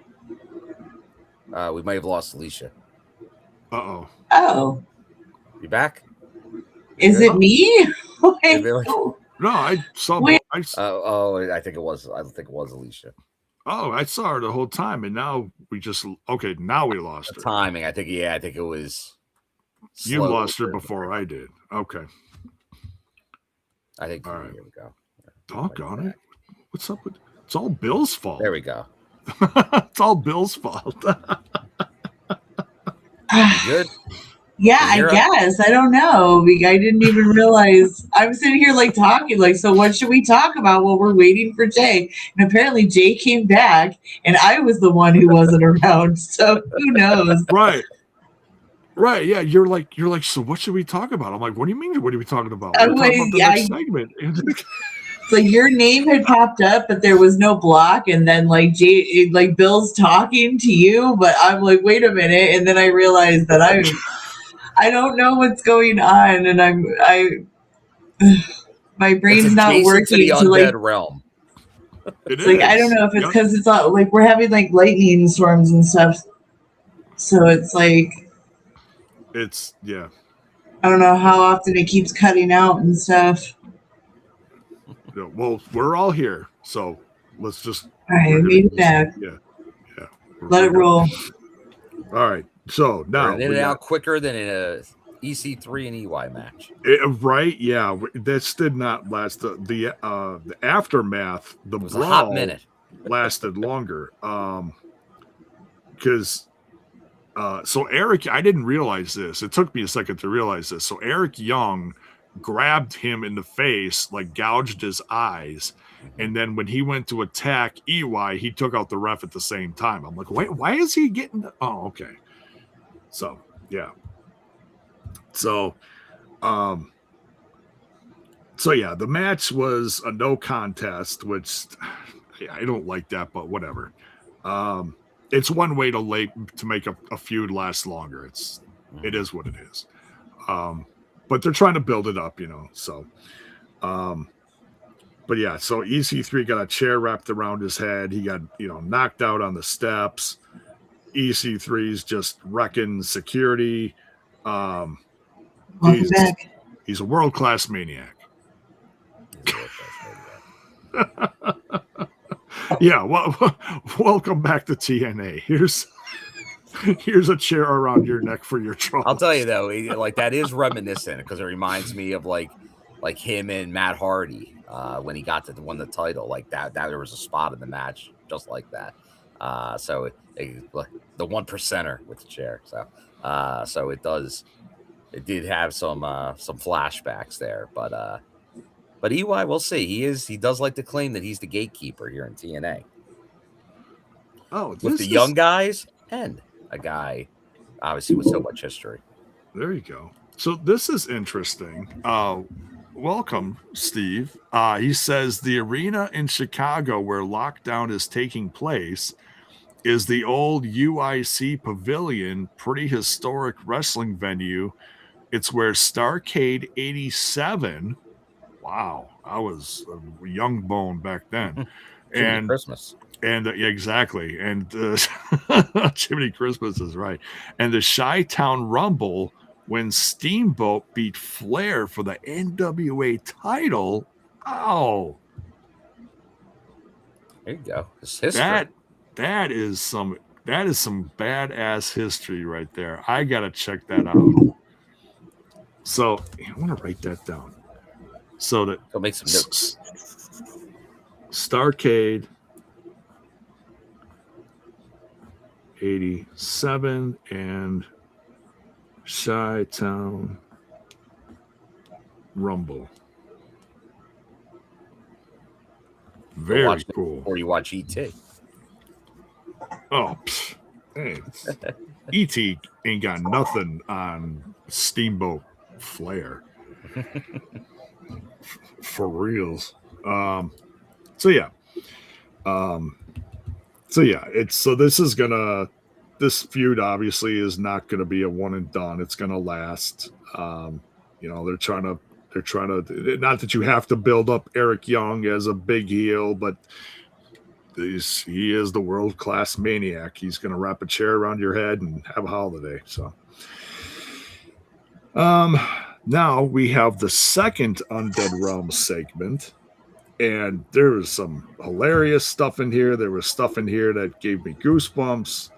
We might have lost Alisha. Uh-oh. Oh. You back? Is it me? No, I saw. I think it was. I think it was Alisha. Oh, I saw her the whole time, and now we just now we lost her. Timing. I think it was. You lost her before I did. Okay. I think. All right. Here we go. Doggone it! What's up with? It's all Bill's fault. There we go. It's all Bill's fault. Good. Yeah, I guess. I don't know. I didn't even realize. I'm sitting here talking so what should we talk about while we're waiting for Jay? And apparently Jay came back and I was the one who wasn't around. So who knows? Right. Yeah, you're like, so what should we talk about? I'm like, what do you mean? What are we talking about? We're talking about the next segment. So your name had popped up, but there was no block, and then Jay, Bill's talking to you, but I'm like, wait a minute, and then I realized that I don't know what's going on, and my brain's not working to the undead realm. It's I don't know if it's because it's all we're having lightning storms and stuff, so it's yeah. I don't know how often it keeps cutting out and stuff. Well, we're all here, so let's just. All right, made it back. Yeah. Let it roll. All right, so now we're in and out quicker than in a EC3 and EY match. Right? Yeah, this did not last. The aftermath, the brawl, a hot minute lasted longer. Because. So Eric, I didn't realize this. It took me a second to realize this. So Eric Young grabbed him in the face, gouged his eyes, and then when he went to attack EY, he took out the ref at the same time. I'm like, wait, why is he getting? Oh, okay. So yeah. So yeah, the match was a no contest, which I don't like that, but whatever. It's one way to make a feud last longer. It is what it is. But they're trying to build it up, so. But yeah, so EC3 got a chair wrapped around his head. He got, knocked out on the steps. EC3's just wrecking security. He's a world-class maniac. Yeah, well, welcome back to TNA. Here's a chair around your neck for your trouble. I'll tell you though, that is reminiscent because it reminds me of like him and Matt Hardy when he won the title. That there was a spot in the match just like that. So the 1%er with the chair. So it did have some flashbacks there, but EY, we'll see. He does like to claim that he's the gatekeeper here in TNA. Oh, with the young guys and a guy, obviously, with so much history. There you go. So this is interesting. Welcome, Steve. He says the arena in Chicago where Lockdown is taking place is the old UIC Pavilion, pretty historic wrestling venue. It's where Starrcade 87. Wow, I was a young bone back then. And Christmas. And exactly. And Jiminy Christmas is right. And the Chi-Town Rumble when Steamboat beat Flair for the NWA title. Oh. There you go. It's history. That is some badass history right there. I gotta check that out. So I want to write that down. So that go make some notes. Starcade 87 and Chi-Town Rumble. Very cool. Or you watch ET. Oh, hey, E.T. ain't got nothing on Steamboat Flair. For reals. So yeah, this feud obviously is not gonna be a one and done. It's gonna last. They're trying to not that you have to build up Eric Young as a big heel, but he is the world-class maniac. He's gonna wrap a chair around your head and have a holiday. So now we have the second Undead Realm segment. And there was some hilarious stuff in here. There was stuff in here that gave me goosebumps.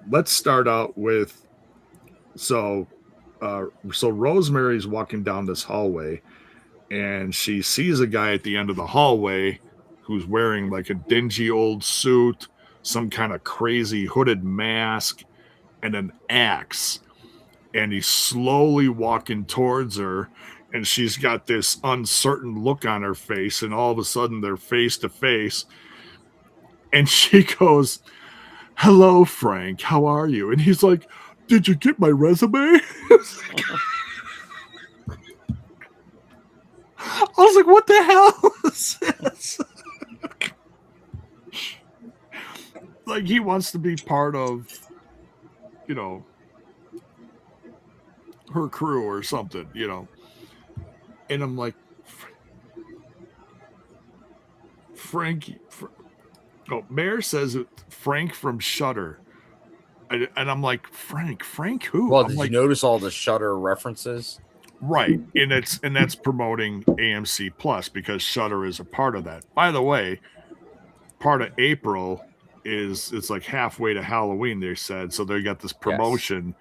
Let's start out with so Rosemary's walking down this hallway, and she sees a guy at the end of the hallway who's wearing like a dingy old suit, some kind of crazy hooded mask, and an axe. And he's slowly walking towards her. And she's got this uncertain look on her face, and all of a sudden they're face to face. And she goes, "Hello, Frank. How are you?" And he's like, "Did you get my resume?" I was like, "What the hell is this?" Like, he wants to be part of, her crew or something, And I'm like, Frank. Mayor says Frank from Shudder. And I'm like, Frank who? Well, did you notice all the Shudder references? Right. And that's promoting AMC Plus because Shudder is a part of that. By the way, part of April it's like halfway to Halloween, they said. So they got this promotion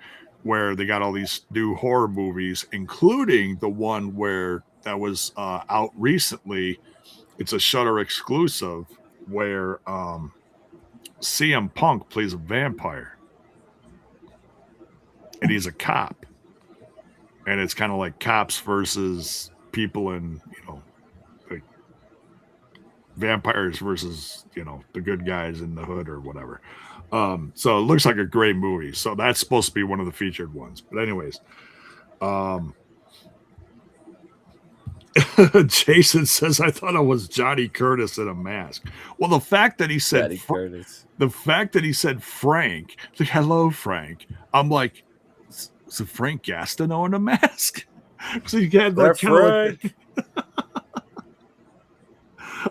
where they got all these new horror movies, including the one that was out recently. It's a Shudder exclusive where CM Punk plays a vampire. And he's a cop. And it's kind of like cops versus people in, like vampires versus, the good guys in the hood or whatever. So it looks like a great movie. So that's supposed to be one of the featured ones. But anyways, Jason says, "I thought it was Johnny Curtis in a mask." Well, the fact that he said Frank, like, "Hello, Frank," I'm like, "So Frank Gastineau in a mask?" So you had that Frank.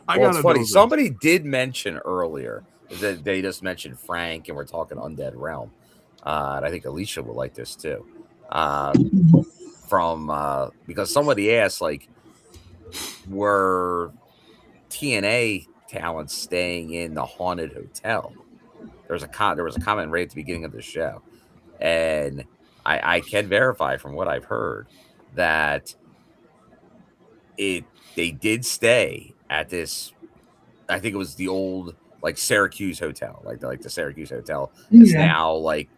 It's funny. Somebody did mention earlier that they just mentioned Frank, and we're talking Undead Realm. And I think Alisha would like this too. Because somebody asked, like, were TNA talent staying in the haunted hotel? There was a comment right at the beginning of the show, and I can verify from what I've heard that they did stay at this. I think it was the old like Syracuse hotel, like the Syracuse hotel is now like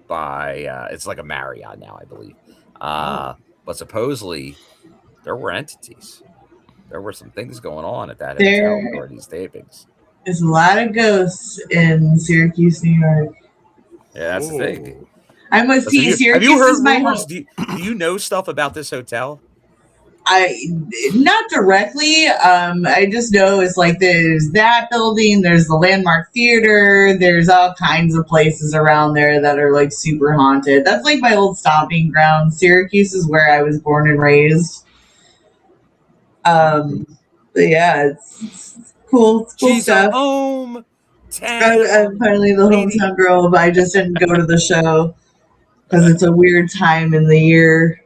by it's like a Marriott now, I believe. But supposedly there were entities. There were some things going on at that hotel during these tapings. There's a lot of ghosts in Syracuse, New York. Yeah, that's the thing. I must see Syracuse. Have you heard rumors? Do you know stuff about this hotel? Not directly. I just know it's like there's that building, there's the Landmark Theater, there's all kinds of places around there that are like super haunted. That's like my old stomping ground. Syracuse is where I was born and raised. But yeah, it's cool. It's cool She's stuff. I'm finally the hometown girl, but I just didn't go to the show because it's a weird time in the year.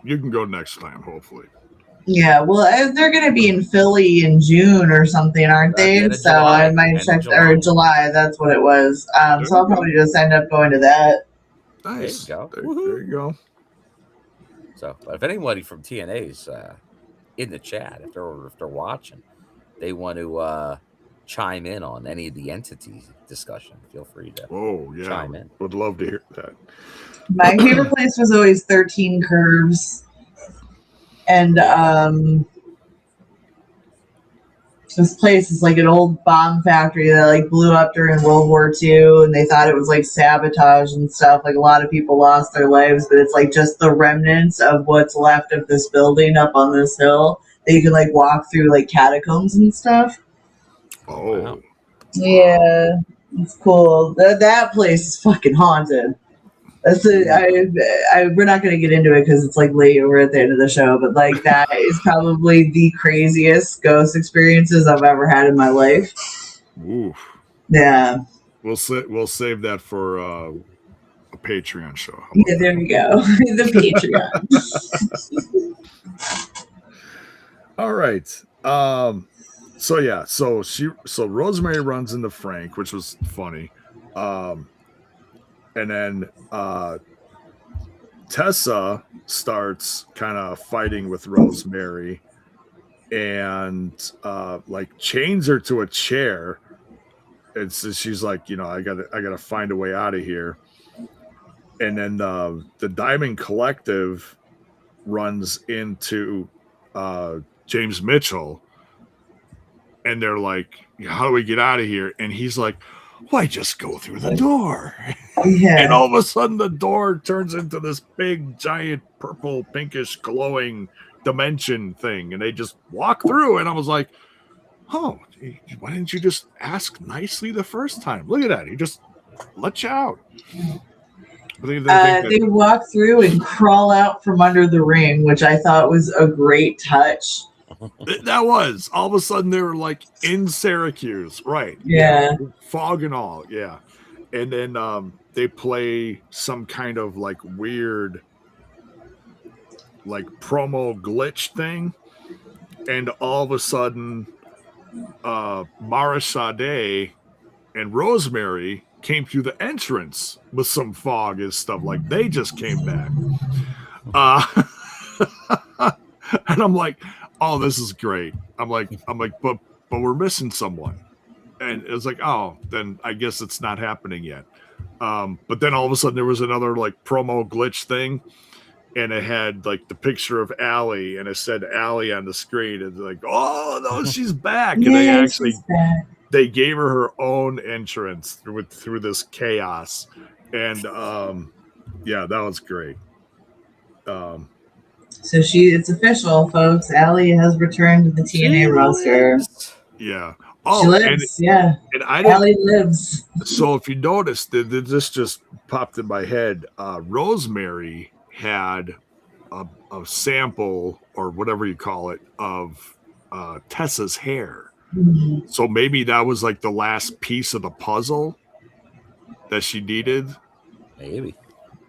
You can go next time, hopefully. Yeah, well, they're going to be in Philly in June or something, aren't they? So I might check, or July, that's what it was. So I'll probably just end up going to that. Nice. There you go. There you go. So, if anybody from TNA's in the chat, if they're watching, they want to chime in on any of the entity discussion, feel free to chime in. Would love to hear that. My favorite place was always 13 Curves. And this place is like an old bomb factory that like blew up during World War II, and they thought it was like sabotage and stuff. Like a lot of people lost their lives, but it's like just the remnants of what's left of this building up on this hill that you can like walk through like catacombs and stuff. Oh, wow. Yeah, it's cool. That place is fucking haunted. We're not going to get into it because it's like late over at the end of the show, but like that is probably the craziest ghost experiences I've ever had in my life. Oof. Yeah. We'll save that for a Patreon show. Yeah, there we go. The Patreon. All right. So Rosemary runs into Frank, which was funny. And then Tessa starts kind of fighting with Rosemary and like chains her to a chair. And so she's like, I gotta find a way out of here. And then the Diamond Collective runs into James Mitchell, and they're like, how do we get out of here? And he's like, why just go through the door? Yeah. And all of a sudden the door turns into this big, giant, purple, pinkish, glowing dimension thing. And they just walk through. And I was like, oh, why didn't you just ask nicely the first time? Look at that. He just let you out. They walk through and crawl out from under the ring, which I thought was a great touch. That was all of a sudden they were like in Syracuse, right? Yeah. Fog and all, yeah. And then they play some kind of like weird, like promo glitch thing, and all of a sudden, Mara Sade and Rosemary came through the entrance with some fog and stuff. Like they just came back, and I'm like, oh, this is great. I'm like, but we're missing someone. And it was like, oh, then I guess it's not happening yet. But then all of a sudden there was another like promo glitch thing, and it had like the picture of Allie, and it said Allie on the screen. And like, oh no, she's back. And they gave her own entrance through this chaos. And yeah, that was great. So it's official, folks. Allie has returned to the TNA roster. Yeah. Oh, she lives. And Allie lives. So if you noticed, this just popped in my head. Rosemary had a sample or whatever you call it of Tessa's hair. Mm-hmm. So maybe that was like the last piece of the puzzle that she needed. Maybe.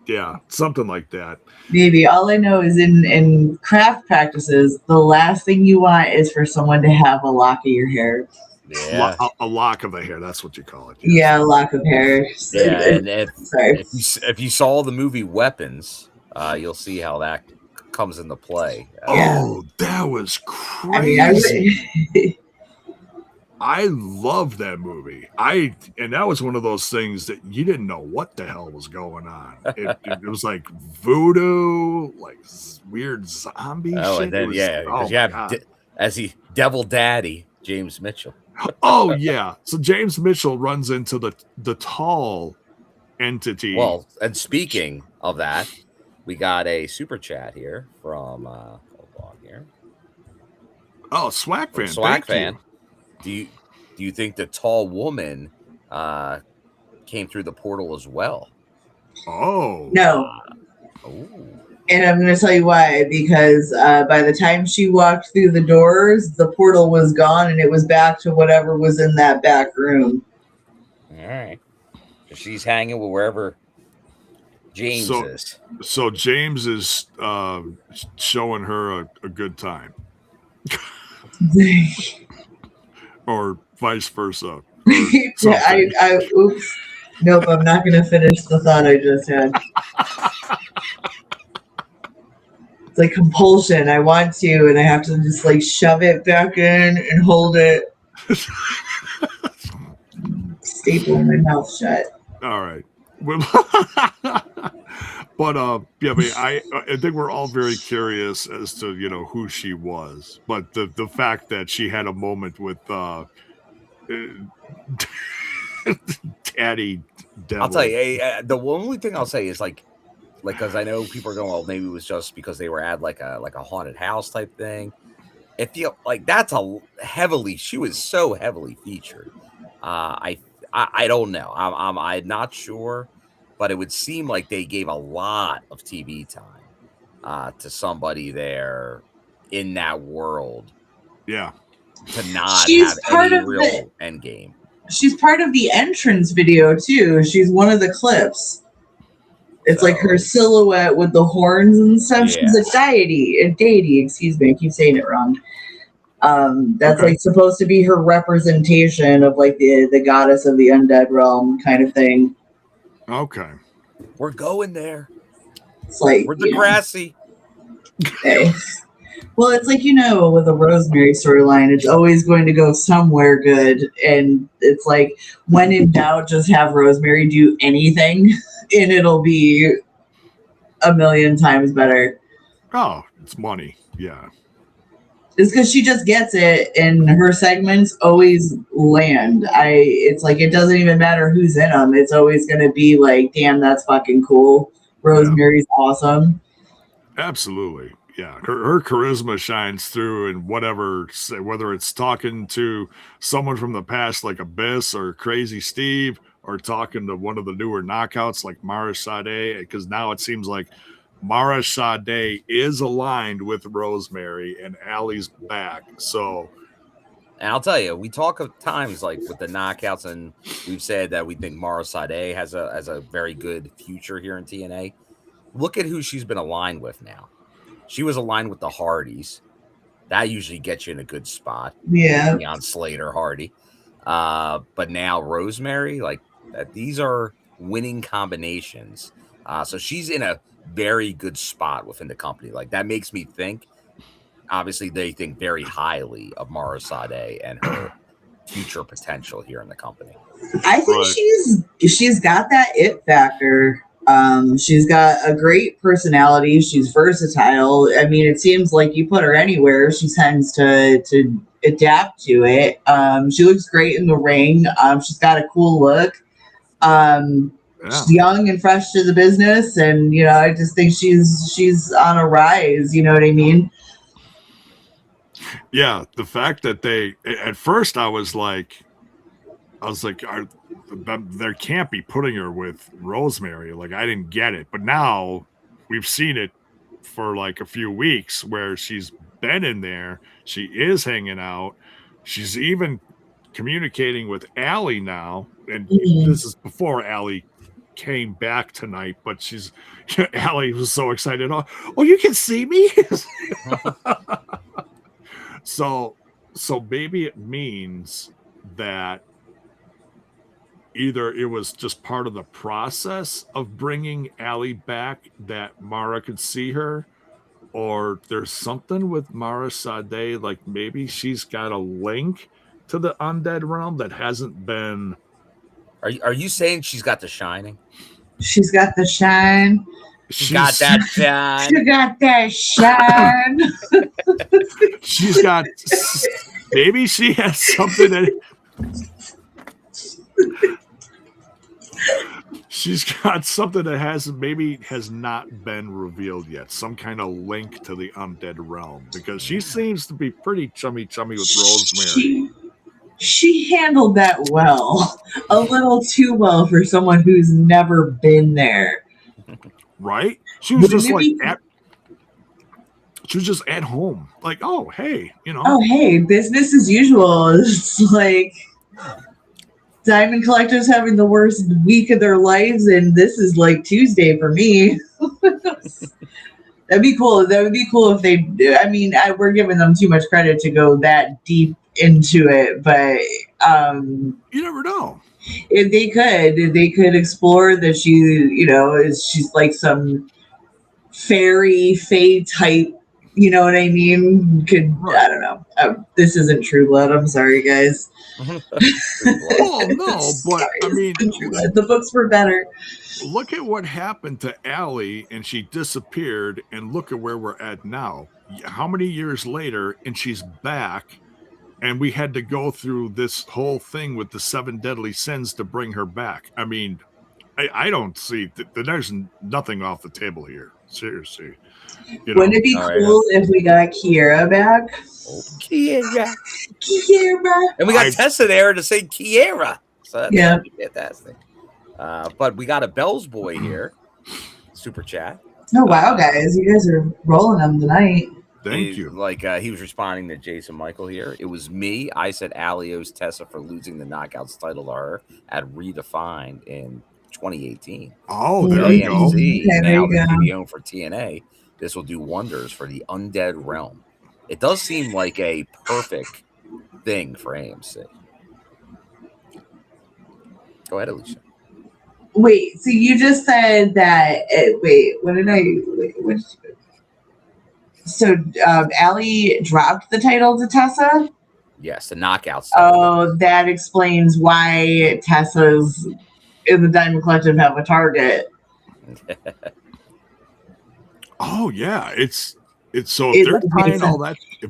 Yeah, something like that. Maybe. All I know is in craft practices, the last thing you want is for someone to have a lock of your hair. Yeah, a lock of the hair. That's what you call it. Yeah, a lock of hair. Yeah, and if you saw the movie Weapons, you'll see how that comes into play. Oh, that was crazy. I love that movie. And that was one of those things that you didn't know what the hell was going on. It was like voodoo, like weird zombie shit. And then because you have Devil Daddy James Mitchell. Oh yeah, so James Mitchell runs into the tall entity. Well, and speaking of that, we got a super chat here from hold on here. Oh, Swag fan. Swag fan. Do you think the tall woman came through the portal as well? Oh. No. And I'm going to tell you why. Because by the time she walked through the doors, the portal was gone, and it was back to whatever was in that back room. All right. So she's hanging with wherever James is. So James is showing her a good time. Or vice versa. Oops. Nope, I'm not going to finish the thought I just had. It's like compulsion. I want to, and I have to just like shove it back in and hold it. Staple my mouth shut. All right. But yeah, I think we're all very curious as to who she was. But the fact that she had a moment with Daddy Devil. I'll tell you, the only thing I'll say is like because I know people are going, well, maybe it was just because they were at like a haunted house type thing. It feel like that's she was so heavily featured. I don't know. I'm not sure, but it would seem like they gave a lot of TV time to somebody there in that world. Yeah. To not have any real end game. She's part of the entrance video too. She's one of the clips. It's like her silhouette with the horns and stuff. Yeah. She's a deity, excuse me, I keep saying it wrong. That's like supposed to be her representation of like the goddess of the undead realm kind of thing. Okay. We're going there. It's like we're Degrassi. Okay. Well, it's like, with a Rosemary storyline, it's always going to go somewhere good. And it's like, when in doubt, just have Rosemary do anything, and it'll be a million times better. Oh, it's money. Yeah. It's because she just gets it, and her segments always land. It's like, it doesn't even matter who's in them. It's always going to be like, damn, that's fucking cool. Rosemary's awesome. Absolutely. Yeah, her charisma shines through in whether it's talking to someone from the past like Abyss or Crazy Steve, or talking to one of the newer knockouts like Mara Sade, because now it seems like Mara Sade is aligned with Rosemary and Allie's back. So, and I'll tell you, we talk of times like with the knockouts, and we've said that we think Mara Sade has a very good future here in TNA. Look at who she's been aligned with now. She was aligned with the Hardys. That usually gets you in a good spot. Yeah. On Slater, Hardy. But now Rosemary, like these are winning combinations. So she's in a very good spot within the company. Like that makes me think, obviously they think very highly of Mara Sade and her future potential here in the company. I think she's got that it factor. She's got a great personality. She's versatile. I mean, it seems like you put her anywhere, she tends to adapt to it. She looks great in the ring. She's got a cool look. She's young and fresh to the business, and I just think she's on a rise. You know what I mean? Yeah, the fact that at first I was like, there can't be putting her with Rosemary. Like, I didn't get it. But now we've seen it for like a few weeks where she's been in there. She is hanging out. She's even communicating with Allie now. And this is before Allie came back tonight. But Allie was so excited. Oh, you can see me? So maybe it means that either it was just part of the process of bringing Allie back that Mara could see her, or there's something with Mara Sade, like maybe she's got a link to the undead realm that hasn't been. Are you saying she's got the shining? She's got the shine. She got that shine. She got that shine. She's got. Maybe she has something that. She's got something that has not been revealed yet. Some kind of link to the undead realm, because she seems to be pretty chummy with Rosemary. She handled that well, a little too well for someone who's never been there. Right? She was just at home, like, oh hey, Oh hey, business as usual. It's like Diamond Collector's having the worst week of their lives, and this is like Tuesday for me. That'd be cool. That would be cool if they. I mean, we're giving them too much credit to go that deep into it, but you never know. If they could explore that she's like some fairy fae type. You know what I mean? I don't know. This isn't True Blood. I'm sorry, guys. Well, no, but I mean, the books were better. Look at what happened to Allie, and she disappeared, and look at where we're at now. How many years later, and she's back, and we had to go through this whole thing with the 7 deadly sins to bring her back. I mean, I don't see there's nothing off the table here. Seriously. Wouldn't it be cool if we got Kiera back? Oh, Kiera. And we got Tessa there to say Kiera. So that's fantastic. But we got a Bell's boy here. Super chat. Oh, wow, guys. You guys are rolling them tonight. Thank you. Like he was responding to Jason Michael here. It was me. I said Alios Tessa for losing the Knockouts title to her at Redefined in 2018. Oh, there you go. Now the TV home for TNA. This will do wonders for the Undead Realm. It does seem like a perfect thing for AMC. Go ahead, Alisha. Wait, so you just said that. What did I? Wait, so Allie dropped the title to Tessa? Yes, the Knockouts. Oh, that explains why Tessa's in the Diamond Collective have a target. Oh yeah, it's so if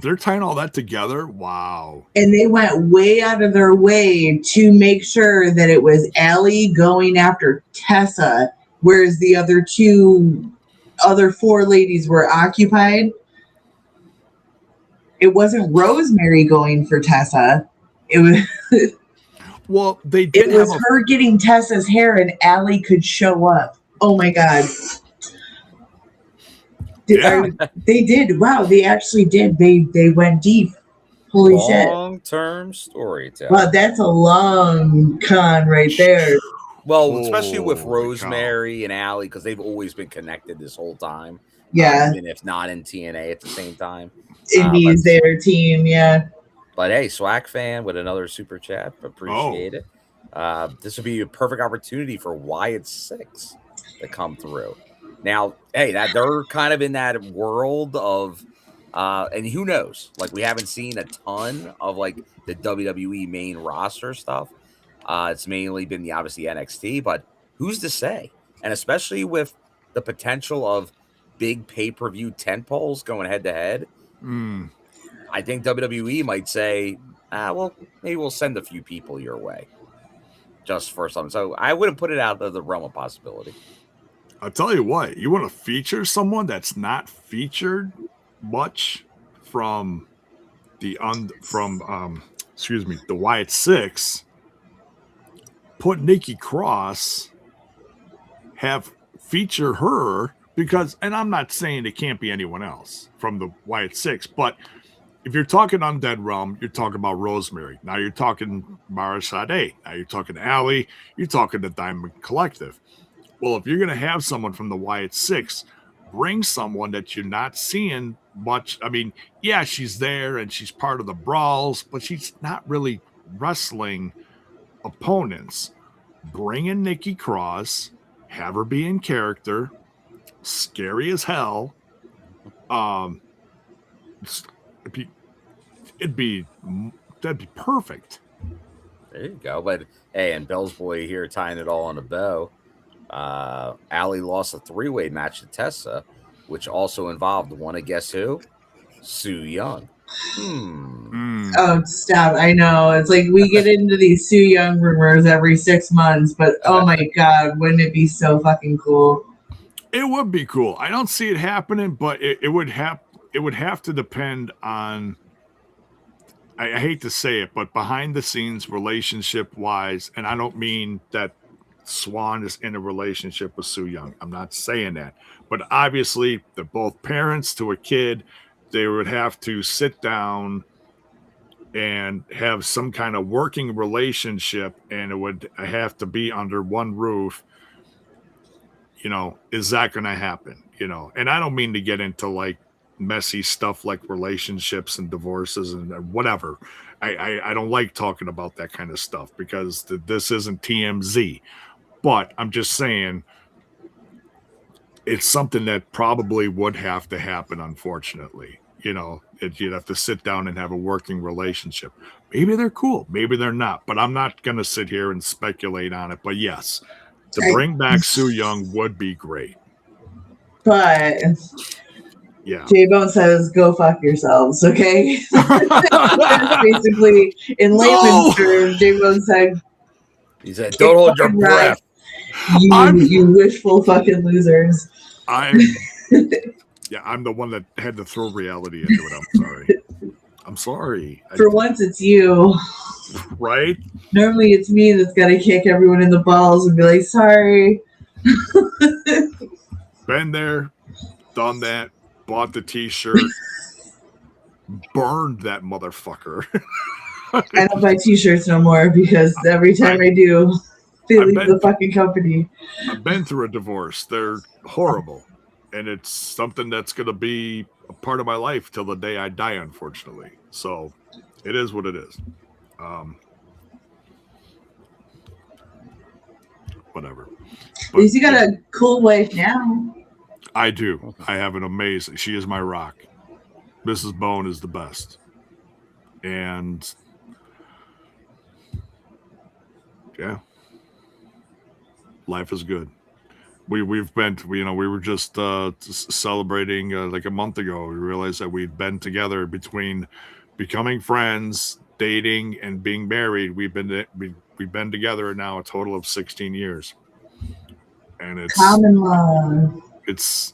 they're tying all that together, wow. And they went way out of their way to make sure that it was Allie going after Tessa, whereas the other 4 ladies were occupied. It wasn't Rosemary going for Tessa. It was well, they did. It was her getting Tessa's hair, and Allie could show up. Oh my god. They did. Wow, they actually did. They went deep. Holy shit. Long-term storytelling. Wow, that's a long con right there. Well, especially with Rosemary and Allie, because they've always been connected this whole time. Yeah. Even if not in TNA at the same time. Indies, their team, yeah. But hey, Swag fan with another super chat. Appreciate it. This would be a perfect opportunity for Wyatt 6 to come through. Now, hey, that they're kind of in that world of, and who knows? Like, we haven't seen a ton of like the WWE main roster stuff. It's mainly been obviously NXT, but who's to say? And especially with the potential of big pay-per-view tentpoles going head to head, I think WWE might say, well, maybe we'll send a few people your way just for something. So I wouldn't put it out of the realm of possibility. I'll tell you what, you want to feature someone that's not featured much from the Wyatt 6, put Nikki Cross, feature her, because, and I'm not saying it can't be anyone else from the Wyatt 6, but if you're talking Undead Realm, you're talking about Rosemary. Now you're talking Mara Sade. Now you're talking Allie. You're talking the Diamond Collective. Well, if you're going to have someone from the Wyatt 6, bring someone that you're not seeing much. I mean, yeah, she's there and she's part of the brawls, but she's not really wrestling opponents. Bring in Nikki Cross, have her be in character, scary as hell. That'd be perfect. There you go. But hey, and Bell's boy here tying it all on a bow. Allie lost a 3-way match to Tessa, which also involved one of guess who? Su Yung. Oh, stop. I know. It's like we get into these Su Yung rumors every 6 months, but oh my god, wouldn't it be so fucking cool? It would be cool. I don't see it happening, but it would have to depend on, I hate to say it, but behind the scenes, relationship wise, and I don't mean that Swan is in a relationship with Su Yung. I'm not saying that. But obviously, they're both parents to a kid. They would have to sit down and have some kind of working relationship, and it would have to be under one roof. You know, is that going to happen? You know, and I don't mean to get into like messy stuff like relationships and divorces and whatever. I don't like talking about that kind of stuff because this isn't TMZ. But I'm just saying, it's something that probably would have to happen, unfortunately. You'd have to sit down and have a working relationship. Maybe they're cool, maybe they're not, but I'm not going to sit here and speculate on it. But yes, to bring back Su Yung would be great. But yeah, J-Bone says, "Go fuck yourselves," okay? That's basically, in layman's terms, J-Bone said, he said, "Don't hold your breath. You wishful fucking losers." I'm the one that had to throw reality into it. I'm sorry. For once, it's you. Right? Normally, it's me that's got to kick everyone in the balls and be like, "Sorry." Been there, done that, bought the t-shirt, burned that motherfucker. I don't buy t-shirts no more because every time I do, they leave the fucking company. I've been through a divorce. They're horrible. And it's something that's going to be a part of my life till the day I die, unfortunately. So it is what it is. Whatever. At least you got a cool wife now. I do. I have an amazing. She is my rock. Mrs. Bone is the best. And yeah, life is good. We were just celebrating like a month ago. We realized that we'd been together between becoming friends, dating, and being married. We've been together now a total of 16 years, and it's common love. It's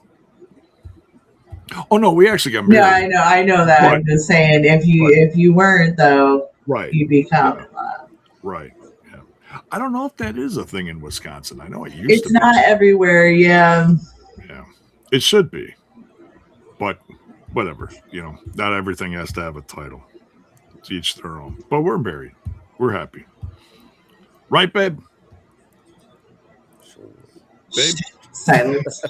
no, we actually got married. Yeah, I know that. But, I'm just saying, if you weren't though, right, you'd be common love. Right. I don't know if that is a thing in Wisconsin. I know it used to be. It's not everywhere, yeah. Yeah. It should be. But whatever. Not everything has to have a title. It's each their own. But we're married. We're happy. Right, babe? Babe? Silence.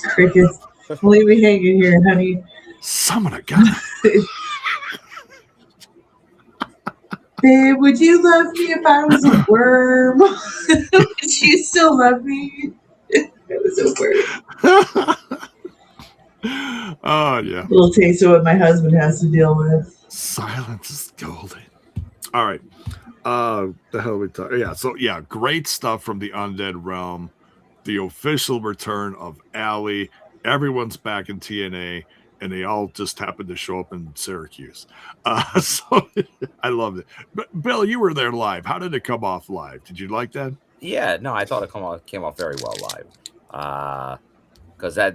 Crickets. Leave me hanging here, honey. Son of a gun. Babe, would you love me if I was a worm? Would you still love me? It was a worm. Oh, yeah. A little taste of what my husband has to deal with. Silence is golden. All right. The hell are we talking? Yeah. So, yeah, great stuff from the Undead Realm. The official return of Allie. Everyone's back in TNA. And they all just happened to show up in Syracuse. So I loved it. But Bill, you were there live. How did it come off live? Did you like that? Yeah, no, I thought it came off very well live. Because I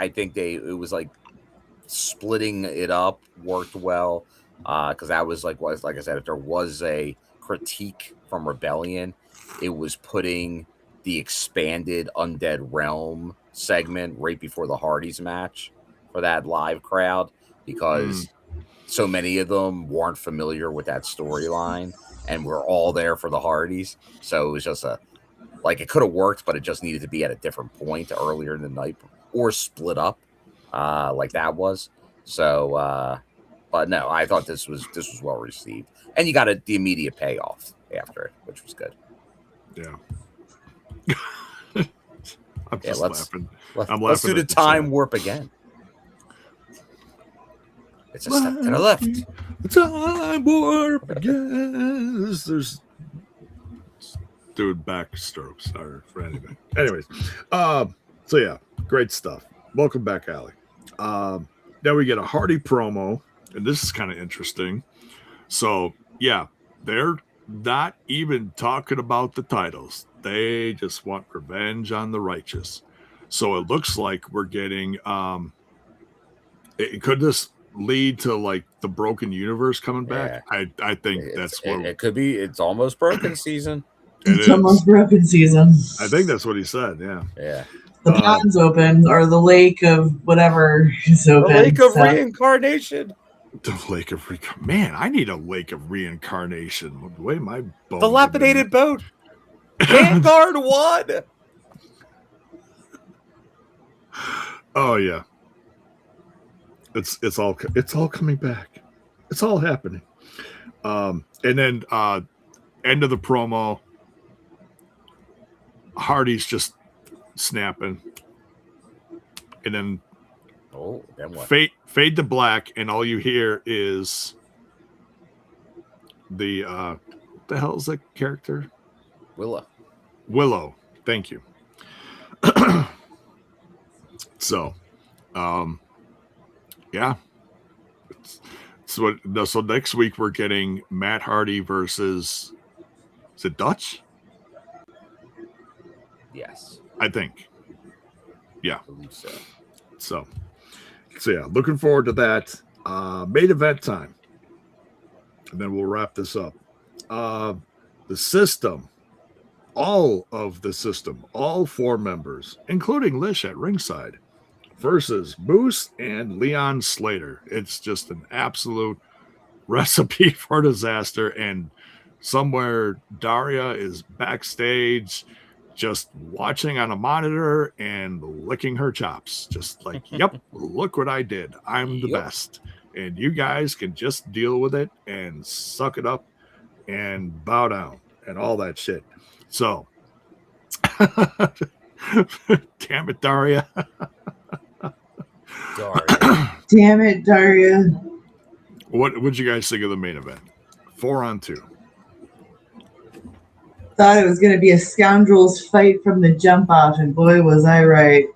think it was like splitting it up worked well. Because that was like I said, if there was a critique from Rebellion, it was putting the expanded Undead Realm segment right before the Hardys match. For that live crowd, because so many of them weren't familiar with that storyline, and we're all there for the Hardys. So it was just it could have worked, but it just needed to be at a different point earlier in the night or split up, like that was. So, but no, I thought this was well received, and you got the immediate payoff after it, which was good. Yeah. I'm just laughing. Let's do the time warp again. It's a step to the left. Time warp again. There's doing backstrokes for anything. Anyways, so yeah, great stuff. Welcome back, Allie. Now we get a Hardy promo, and this is kind of interesting. So yeah, they're not even talking about the titles. They just want revenge on the righteous. So it looks like we're getting could this lead to like the Broken Universe coming back? I think that's what it could be. It's almost broken season. It's almost broken season. I think that's what he said. Yeah. The pond's open, or the lake of whatever is open. The lake of reincarnation. The lake of reincarnation. Man, I need a lake of reincarnation. The way my bones. Dilapidated boat. Vanguard 1. Oh yeah. It's all coming back. It's all happening. And then end of the promo. Hardy's just snapping. and then then what? Fade to black, and all you hear is the what the hell is that character? Willow. Thank you. So, yeah. So next week we're getting Matt Hardy versus, is it Dutch? Yes, I think. Yeah. I believe so. So yeah, looking forward to that. Main event time, and then we'll wrap this up. The system, all of the system, all 4 members, including Lish at ringside, versus Moose and Leon Slater. It's just an absolute recipe for disaster. And somewhere Daria is backstage just watching on a monitor and licking her chops. Just like, yep, look what I did. I'm the best. And you guys can just deal with it and suck it up and bow down and all that shit. So, damn it, Daria. Damn it, Daria. What'd you guys think of the main event? 4-on-2. Thought it was going to be a scoundrels fight from the jump off, and boy, was I right.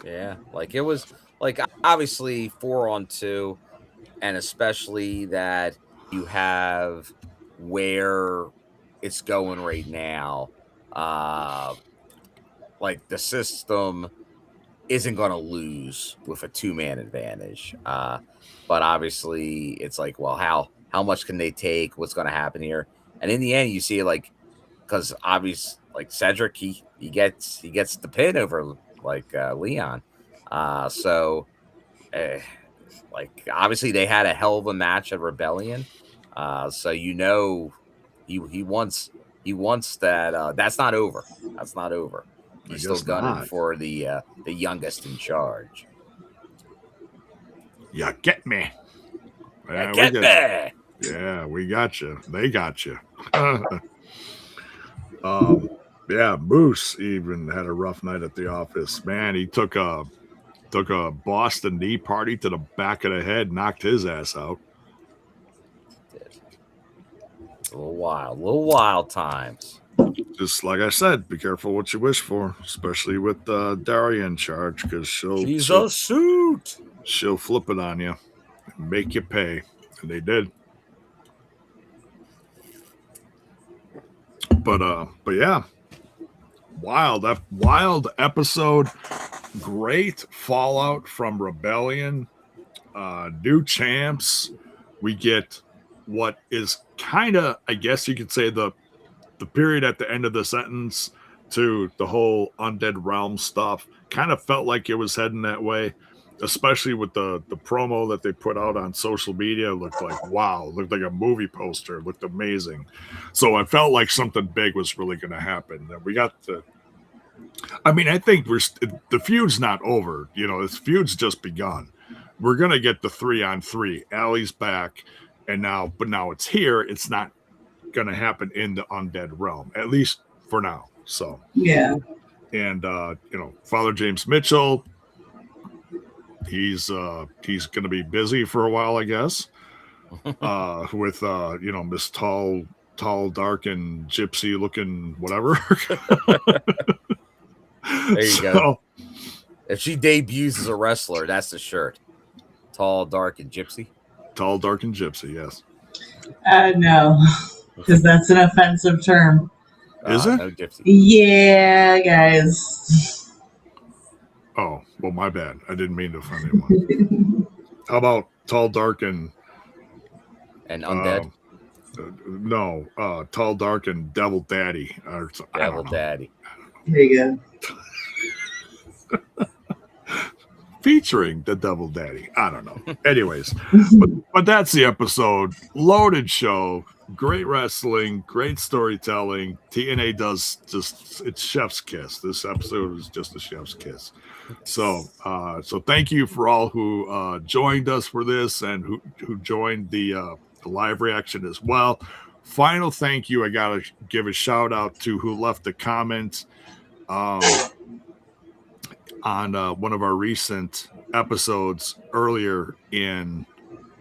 Yeah, like it was like obviously 4-on-2, and especially that you have where it's going right now. Like the system isn't going to lose with a 2-man advantage. But obviously it's like, well, how much can they take? What's going to happen here? And in the end, you see like, because obviously like Cedric, he gets the pin over like Leon. So like obviously they had a hell of a match at Rebellion. So he wants that. That's not over. That's not over. He's still gunning for the youngest in charge. Yeah, get me. Yeah, we got you. They got you. Yeah, Moose even had a rough night at the office. Man, he took a Boston knee party to the back of the head, knocked his ass out. A little wild times. Just like I said, be careful what you wish for, especially with Daria in charge, because she's a suit. She'll flip it on you and make you pay, and they did. But yeah, wild episode. Great fallout from Rebellion. New champs. We get what is kind of, I guess you could say, the period at the end of the sentence to the whole Undead Realm stuff. Kind of felt like it was heading that way, especially with the promo that they put out on social media. It looked like, wow, it looked like a movie poster. It looked amazing. So I felt like something big was really going to happen. And we got I think the feud's not over. You know, this feud's just begun. We're going to get the 3-on-3. Allie's back. But now it's here. It's not going to happen in the Undead Realm, at least for now. So yeah. And Father James Mitchell, he's going to be busy for a while, I guess. With Miss tall, dark, and gypsy looking whatever. There you go. If she debuts as a wrestler, that's the shirt. Tall, dark, and gypsy. Tall, dark, and gypsy. Yes. No, because that's an offensive term. Is it? No gypsy. Yeah, guys. Oh, well, my bad. I didn't mean to offend anyone. How about tall, dark, and undead? No, tall, dark, and devil daddy. Devil daddy. There you go. Featuring the devil daddy. I don't know. Anyways, but that's the episode. Loaded show. Great wrestling. Great storytelling. TNA does it's chef's kiss. This episode is just a chef's kiss. So thank you for all who joined us for this and who joined the live reaction as well. final thank you. I got to give a shout out to who left the comments on one of our recent episodes earlier in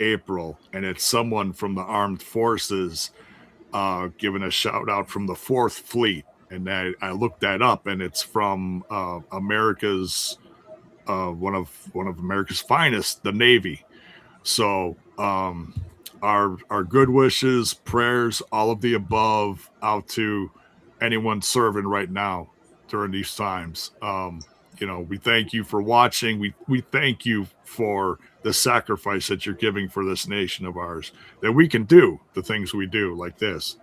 April, and it's someone from the armed forces giving a shout out from the 4th Fleet, and I looked that up, and it's from America's one of America's finest, the Navy. So our good wishes, prayers, all of the above out to anyone serving right now during these times. We thank you for watching. We thank you for the sacrifice that you're giving for this nation of ours, that we can do the things we do like this.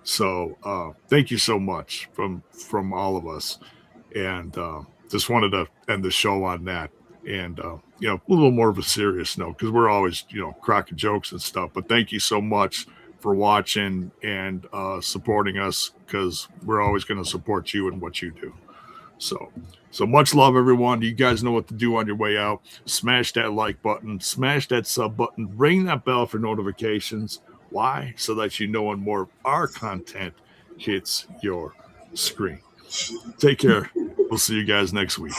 So thank you so much from all of us. And just wanted to end the show on that. And, a little more of a serious note, because we're always, cracking jokes and stuff. But thank you so much for watching and supporting us, because we're always going to support you and what you do. So much love, everyone. You guys know what to do on your way out. Smash that like button, smash that sub button, ring that bell for notifications. Why? So that you know when more of our content hits your screen. Take care. We'll see you guys next week.